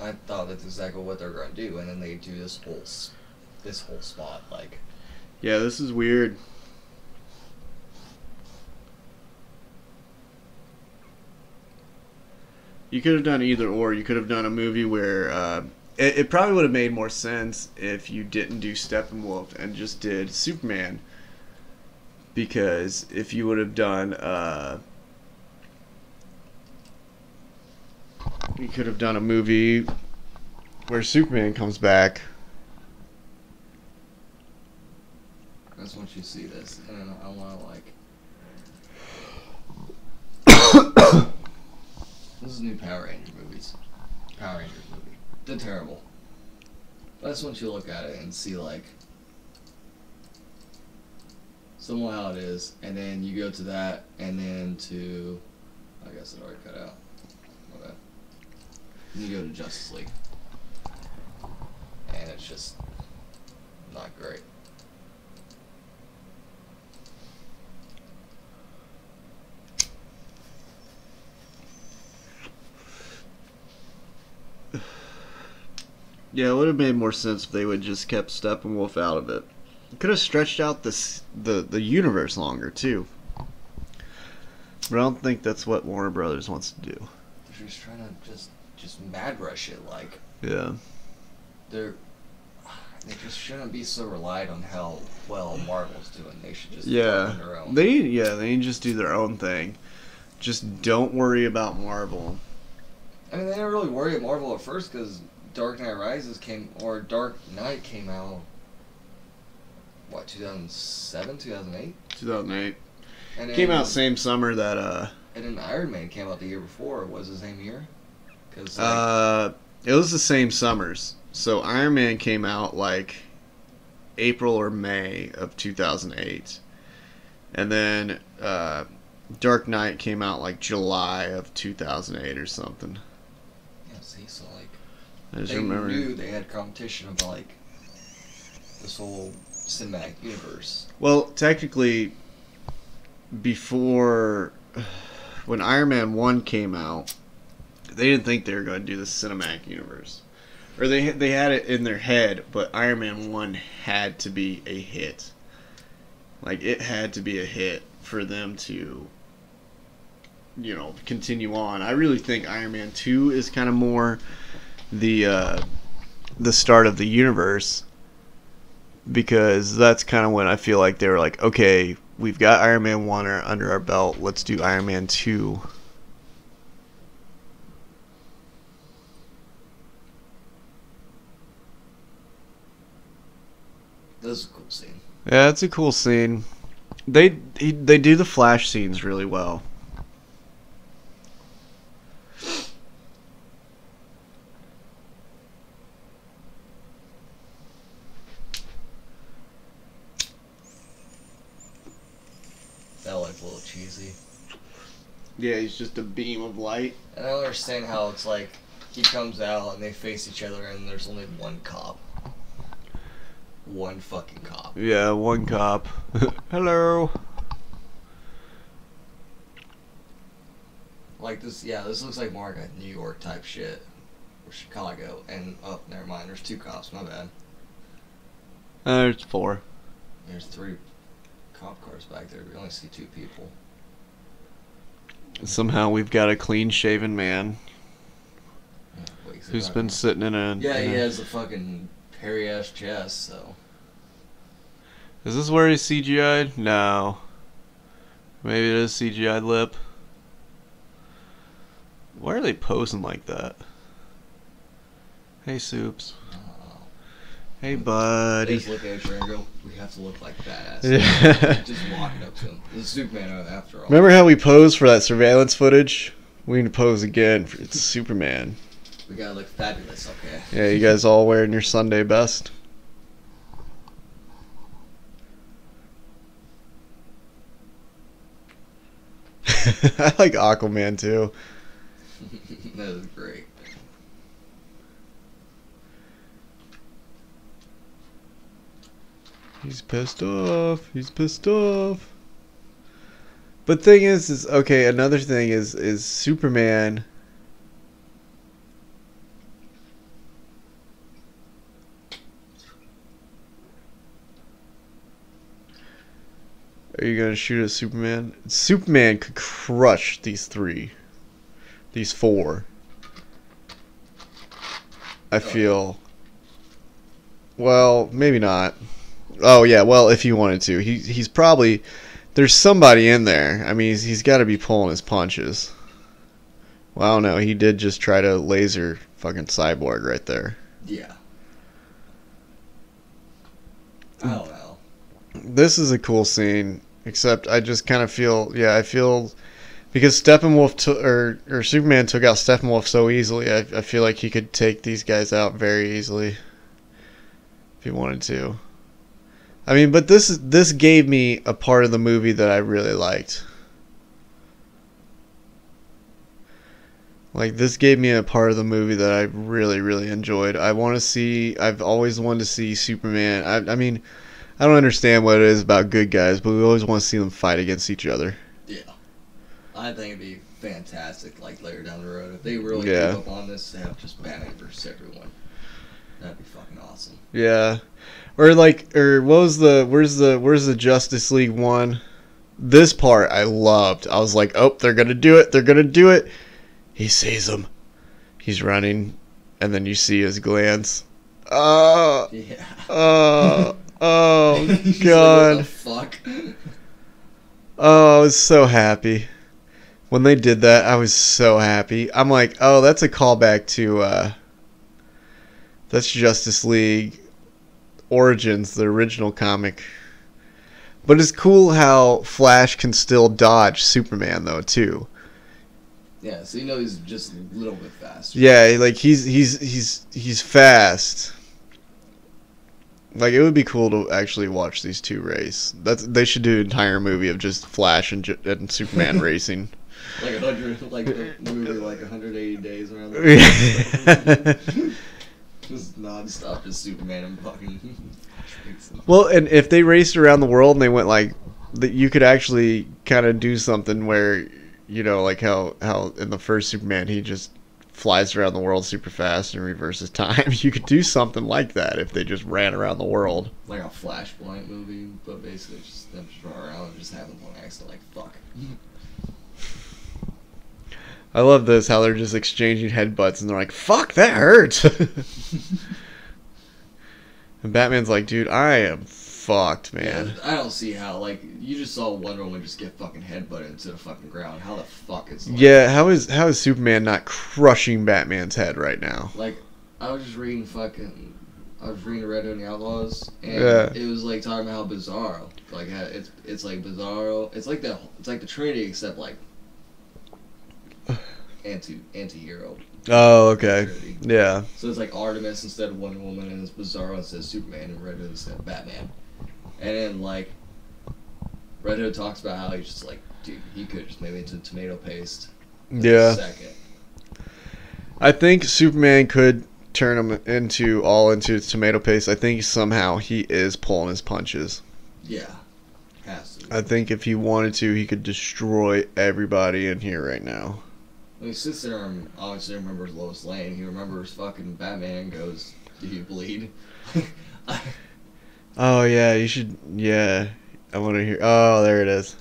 I thought that's exactly what they're going to do, and then they do this whole spot like. Yeah, this is weird. You could have done either or. You could have done a movie where it probably would have made more sense if you didn't do Steppenwolf and just did Superman. Because if you would have done, you could have done a movie where Superman comes back. That's once you see this, and then I want to like. This is new Power Rangers movies. Power Rangers movie. They're terrible. That's once you look at it and see like somewhat how it is, and then you go to that, and then to I guess it already cut out. My bad. And you go to Justice League, and it's just not great. Yeah, it would have made more sense if they would just kept Steppenwolf out of it. Could have stretched out the universe longer too. But I don't think that's what Warner Brothers wants to do. They're just trying to just mad rush it like. Yeah. They just shouldn't be so relied on how well Marvel's doing. They should just do on their own. They need to just do their own thing. Just don't worry about Marvel. I mean, they didn't really worry about Marvel at first because Dark Knight came out. What, 2007, 2008? 2008. And then, Came out same summer that And then Iron Man came out the year before. Was it the same year? Cause, it was the same summers. So Iron Man came out like April or May of 2008. And then Dark Knight came out like July of 2008 or something. Yeah, see, so like I just they remember. knew they had competition of like this whole cinematic universe. Well, technically, before when Iron Man 1 came out, they didn't think they were going to do the cinematic universe. Or they had it in their head, but Iron Man 1 had to be a hit. Like, it had to be a hit for them to, continue on. I really think Iron Man 2 is kind of more the start of the universe, because that's kind of when I feel like they were like, okay, we've got Iron Man 1 under our belt, let's do Iron Man 2. That was a cool scene. Yeah, it's a cool scene. They do the Flash scenes really well. That like a little cheesy. Yeah, he's just a beam of light. And I don't understand how it's like he comes out and they face each other and there's only one cop. One fucking cop. Yeah, one cop. Hello. Like this, yeah, this looks like more like a New York type shit. Or Chicago. And, oh, never mind, there's 2 cops, my bad. There's 4. There's 3 cop cars back there, we only see 2 people. Somehow we've got a clean-shaven man Yeah, wait, is it who's back been on? sitting in a... Yeah, he in a- has a fucking hairy-ass chest, so... Is this where he's CGI'd? No. Maybe it is CGI'd lip. Why are they posing like that? Hey, Soups. Hey, They buddy. just look at you and go, we have to look like badass. Yeah. Just walking up to him. This is Superman after all. Remember how we posed for that surveillance footage? We need to pose again. It's Superman. We gotta look fabulous, okay? Yeah, you guys all wearing your Sunday best. I like Aquaman too. That is great. He's pissed off. He's pissed off. But thing is okay. Another thing is Superman. Are you gonna shoot at Superman? Superman could crush these 4. I feel. Well, maybe not. Oh yeah, well if he wanted to, he's probably there's somebody in there. I mean, he's got to be pulling his punches. Well, I don't know. He did just try to laser fucking Cyborg right there. Yeah. I don't know. This is a cool scene, except I just kind of feel, I feel because Steppenwolf or Superman took out Steppenwolf so easily. I feel like he could take these guys out very easily if he wanted to. I mean, but this gave me a part of the movie that I really liked. Like, this gave me a part of the movie that I really, really enjoyed. I've always wanted to see Superman. I mean, I don't understand what it is about good guys, but we always want to see them fight against each other. Yeah. I think it'd be fantastic, like, later down the road. If they really Yeah. keep up on this, they have just Batman versus everyone. That'd be fucking awesome. Yeah. Or where's the Justice League one? This part I loved. I was like, oh, they're gonna do it. They're gonna do it. He sees him. He's running, and then you see his glance. Oh, Yeah. oh, He's God. Like, what the fuck? Oh, I was so happy. When they did that, I was so happy. I'm like, oh, that's a callback to, that's Justice League Origins, the original comic. But it's cool how Flash can still dodge Superman, though, too. Yeah, so you know he's just a little bit faster. Yeah, like, he's fast. Like, it would be cool to actually watch these two race. They should do an entire movie of just Flash and Superman racing. Like 100, like the movie, like 180 days around the just non-stop, just Superman and fucking. Well, and if they raced around the world and they went like, you could actually kind of do something where, like how in the first Superman he just flies around the world super fast and reverses time. You could do something like that if they just ran around the world. Like a Flashpoint movie, but basically just them just run around and just having one accident like fuck. I love this, how they're just exchanging headbutts and they're like, fuck, that hurts. And Batman's like, dude, I am fucked, man. Yeah, I don't see how, like, you just saw Wonder Woman just get fucking headbutted into the fucking ground. How the fuck is like, Yeah, how is Superman not crushing Batman's head right now? Like, I was just reading Red Hood and the Outlaws, and Yeah. it was like talking about how Bizarro, like it's like Bizarro, it's like the Trinity except like anti-hero. Oh, okay. Trinity. Yeah. So it's like Artemis instead of Wonder Woman, and it's Bizarro instead of Superman, and Red Hood instead of Batman. And then like Red Hood talks about how he's just like, dude, he could just made it into tomato paste. In Yeah. a second. I think Superman could turn him into tomato paste. I think somehow he is pulling his punches. Yeah, has to. I think if he wanted to, he could destroy everybody in here right now. When he sits there and obviously remembers Lois Lane, he remembers fucking Batman and goes, "Do you bleed?" Oh yeah, you should. Yeah, I want to hear. Oh, there it is.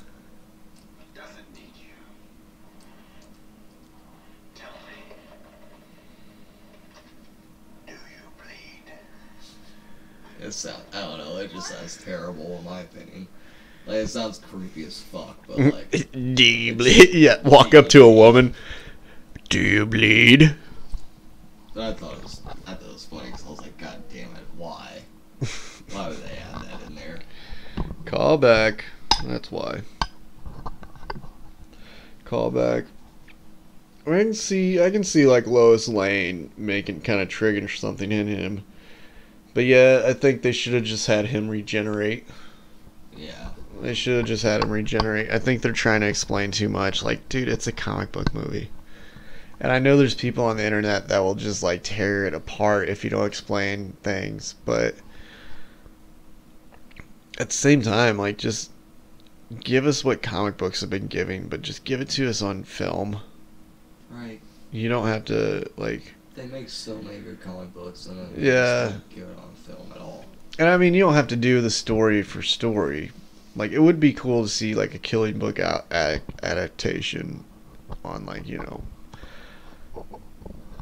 Doesn't need you. Tell me. Do you bleed? It sounds, I don't know, it just sounds terrible in my opinion. Like, it sounds creepy as fuck, but like, Do you bleed? Yeah, walk up to a woman. Do you bleed? but I thought it was funny because I was like, God damn it, why? Why would they add that in there? Call back. That's why. Call back. I can see like Lois Lane making kind of triggering something in him. But yeah, I think they should have just had him regenerate. Yeah. They should have just had him regenerate. I think they're trying to explain too much. Like, dude, it's a comic book movie. And I know there's people on the internet that will just like tear it apart if you don't explain things, but at the same time, like, just give us what comic books have been giving, but just give it to us on film. Right. You don't have to, like... They make so many good comic books and then Yeah. just don't give it on film at all. And I mean, you don't have to do the story for story. Like, it would be cool to see, like, a Killing Book adaptation on, like, you know...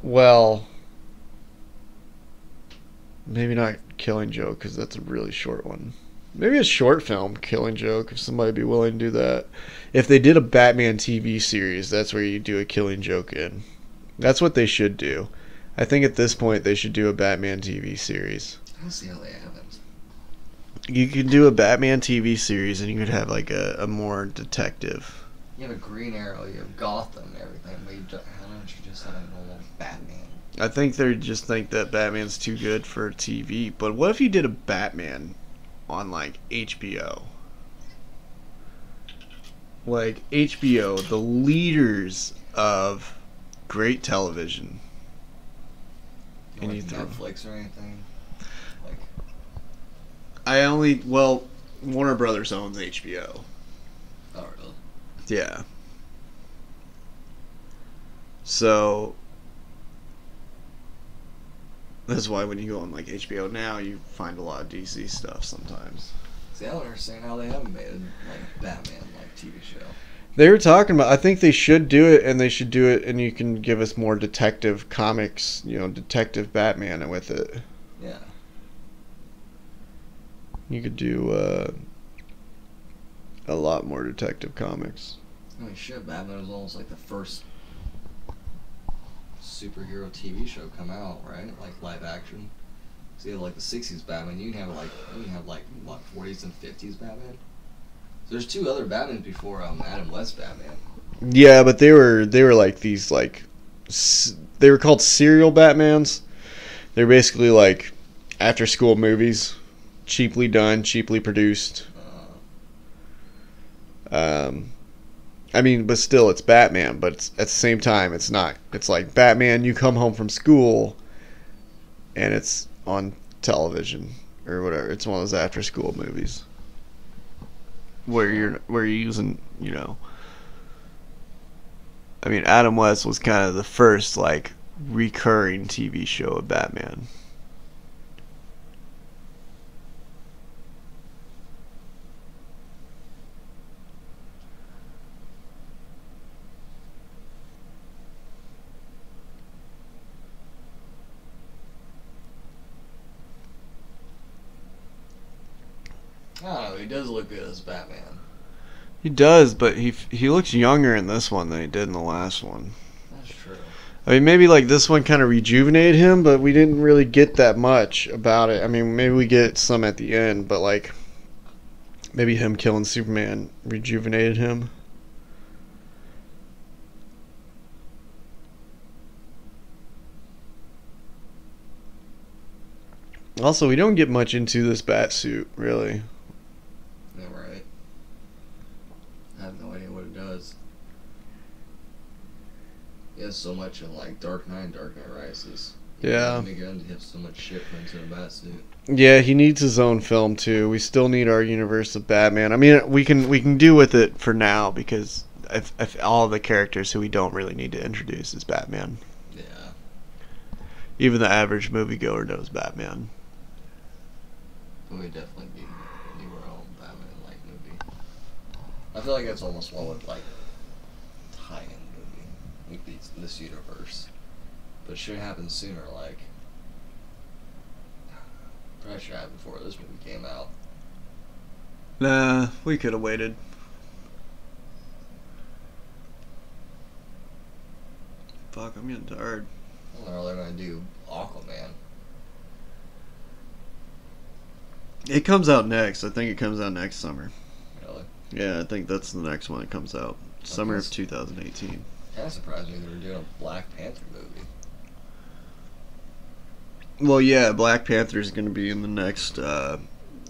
Well... Maybe not Killing Joke, because that's a really short one. Maybe a short film, Killing Joke, if somebody would be willing to do that. If they did a Batman TV series, that's where you do a Killing Joke in. That's what they should do. I think at this point they should do a Batman TV series. I don't see how they haven't. You could do a Batman TV series and you could have like a more detective. You have a Green Arrow, you have Gotham and everything, but how don't you just have a normal Batman? I think they just think that Batman's too good for TV. But what if you did a Batman on like HBO? Like HBO, the leaders of great television. And Like you throw... Netflix or anything? Like, Warner Brothers owns HBO. oh really? Yeah. So that's why when you go on like HBO now, you find a lot of DC stuff sometimes. See, I don't understand how they haven't made a like Batman like TV show. They were talking about, I think they should do it, and they should do it, and you can give us more detective comics, you know, detective Batman with it. Yeah. You could do a lot more detective comics. I mean, shit, Batman was almost like the first superhero TV show come out, right? Like live action. So you have like the '60s Batman. You can have like what 40s and '50s Batman. So there's two other Batmans before Adam West Batman. Yeah, but they were like these like they were called serial Batmans. They're basically like after school movies, cheaply done, cheaply produced. I mean, but still, it's Batman. But it's, at the same time, it's not. It's like Batman. You come home from school, and it's on television or whatever. It's one of those after-school movies where you're using, you know. I mean, Adam West was kind of the first like recurring TV show of Batman. I don't know. He does look good as Batman. He does, but he looks younger in this one than he did in the last one. That's true. I mean, maybe like this one kind of rejuvenated him, but we didn't really get that much about it. I mean, maybe we get some at the end, but like maybe him killing Superman rejuvenated him. Also, we don't get much into this bat suit, really. Yeah, right. I have no idea what it does. He has so much in like Dark Knight and Dark Knight Rises. Yeah. Again, he has so much shit put into the bat suit. Yeah, he needs his own film too. We still need our universe of Batman. I mean, we can do with it for now because if all the characters who we don't really need to introduce is Batman. Yeah. Even the average moviegoer knows Batman. But we definitely need our own Batman-like movie. I feel like that's almost one with like tie-in movie, like this universe. But it should happen sooner. Like, probably should happen before this movie came out. Nah, we could have waited. Fuck, I'm getting tired. I don't know, they're gonna do Aquaman. It comes out next. I think it comes out next summer. Really? Yeah, I think that's the next one that comes out. Summer of 2018. Kind of surprised me they were doing a Black Panther movie. Well, yeah, Black Panther is going to be in the next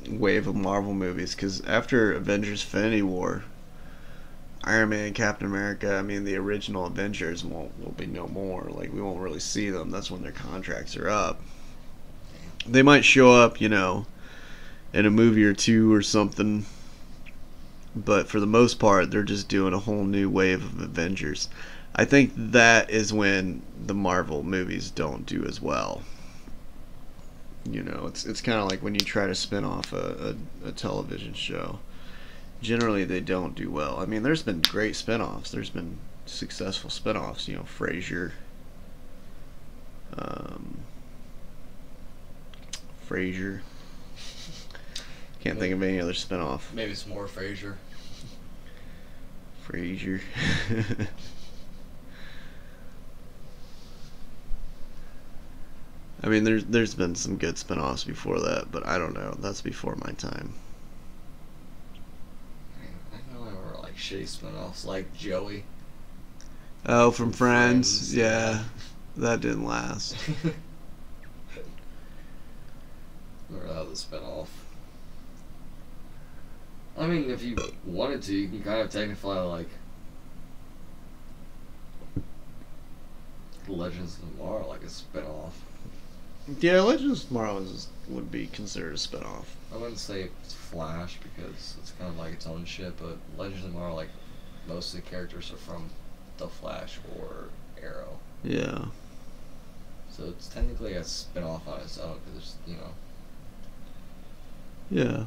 wave of Marvel movies because after Avengers: Infinity War, Iron Man, Captain America, I mean the original Avengers will be no more. Like we won't really see them. That's when their contracts are up. They might show up, in a movie or two or something. But for the most part, they're just doing a whole new wave of Avengers. I think that is when the Marvel movies don't do as well. It's kind of like when you try to spin off a television show. Generally, they don't do well. I mean, there's been great spin-offs. There's been successful spin-offs. Frasier. Frasier. Can't think of any other spin-off. Maybe some more Frasier. Frasier. I mean, there's been some good spin-offs before that, but I don't know. That's before my time. I know there were like shitty spin-offs, like Joey. Oh, from Friends? Friends, Yeah. That didn't last. Remember that was a spin-off. I mean, if you wanted to, you can kind of technically like Legends of Tomorrow, like a spin-off. Yeah, Legends of Tomorrow would be considered a spin-off. I wouldn't say it's Flash because it's kind of like its own shit, but Legends of Tomorrow, like most of the characters are from The Flash or Arrow. Yeah. So it's technically a spin-off on its own because there's, Yeah.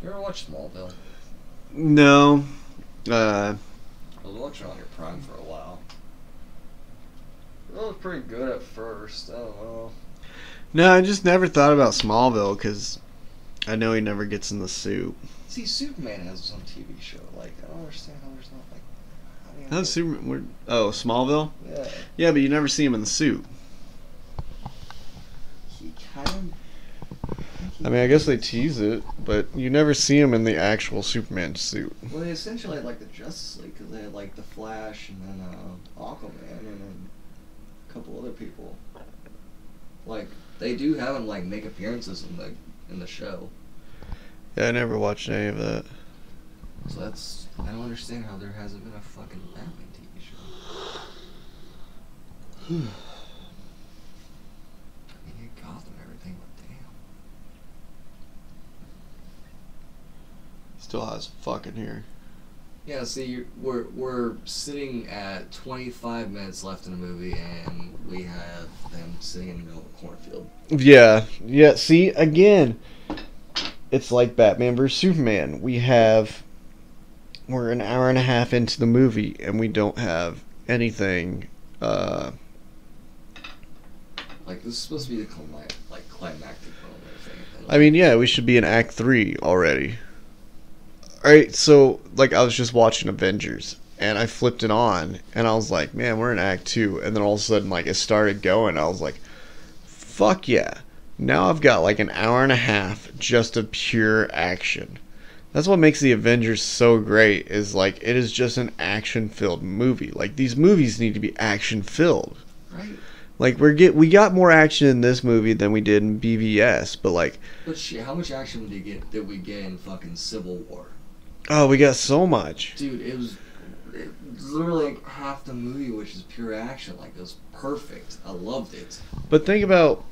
You ever watch Smallville? No. I was watching it on your Prime for a while. It was pretty good at first. I don't know. No, I just never thought about Smallville because I know he never gets in the suit. See, Superman has his own TV show. Like, I don't understand how there's not like. How do you How's Superman? Smallville? Yeah. Yeah, but you never see him in the suit. He kind of. I mean, I guess they tease it, but you never see him in the actual Superman suit. Well, they essentially had like the Justice League because they had like the Flash and then Aquaman and then a couple other people. Like they do have him like make appearances in the show. Yeah, I never watched any of that. So that's I don't understand how there hasn't been a fucking Batman TV show. I mean, you had Gotham and everything, but damn. Still has fucking here. Yeah, see, we're sitting at 25 minutes left in the movie, and we have them sitting in the middle of a cornfield. Yeah, yeah. See, again, it's like Batman vs Superman. We're an hour and a half into the movie, and we don't have anything. Like, this is supposed to be the climactic moment, I think. I mean, yeah, we should be in Act 3 already. Alright, so, like, I was just watching Avengers, and I flipped it on, and I was like, man, we're in Act 2, and then all of a sudden, like, it started going, I was like, fuck yeah. Now I've got, like, an hour and a half just of pure action. That's what makes the Avengers so great, is, like, it is just an action-filled movie. Like, these movies need to be action-filled. Right. Like, we got more action in this movie than we did in BVS, but, like... But shit, how much action did we get in fucking Civil War? Oh, we got so much. Dude, it was literally like half the movie, which is pure action. Like, it was perfect. I loved it. But think about...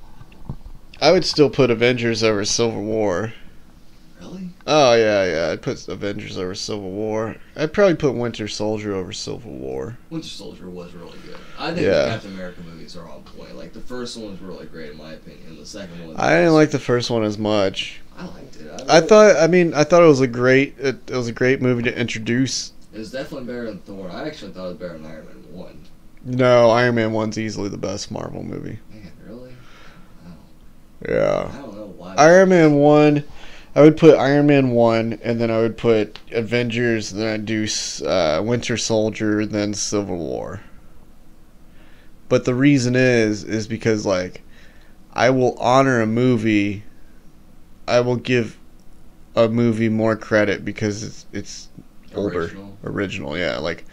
I would still put Avengers over Civil War. Really? Oh, yeah. I'd put Avengers over Civil War. I'd probably put Winter Soldier over Civil War. Winter Soldier was really good. I think Yeah. the Captain America movies are on point. Like, the first one was really great, in my opinion. The second one... I didn't like the first one as much. I liked it. I thought it was a great movie to introduce. It was definitely better than Thor. I actually thought it was better than Iron Man 1. No, Iron Man 1's easily the best Marvel movie. Man, really? Yeah. I don't know why. Iron Man 1, I would put Iron Man 1, and then I would put Avengers, then I'd do Winter Soldier, then Civil War. But the reason is because, like, I will honor a movie, I will give a movie more credit because it's older. Original, yeah. Like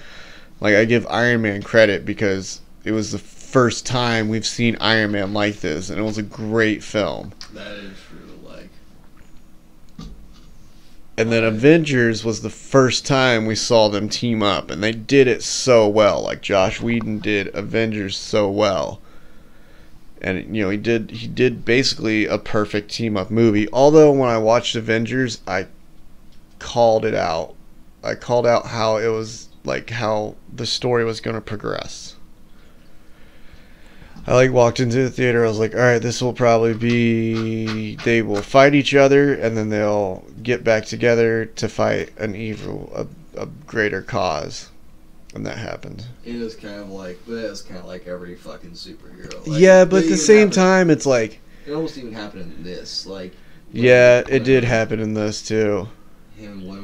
I give Iron Man credit because it was the first time we've seen Iron Man like this, and it was a great film. That is true, like... And then Avengers was the first time we saw them team up, and they did it so well. Like, Josh Whedon did Avengers so well. And, you know, he did basically a perfect team-up movie. Although, when I watched Avengers, I called it out. I called out how it was, like, how the story was going to progress. I, like, walked into the theater, I was like, alright, this will probably be... They will fight each other, and then they'll get back together to fight a greater cause. And that happened. It was kind of like every fucking superhero. Like, Yeah, but at the same time, it's like... It almost even happened in this. Like... Yeah, it did happen in this, too. Him and Wonder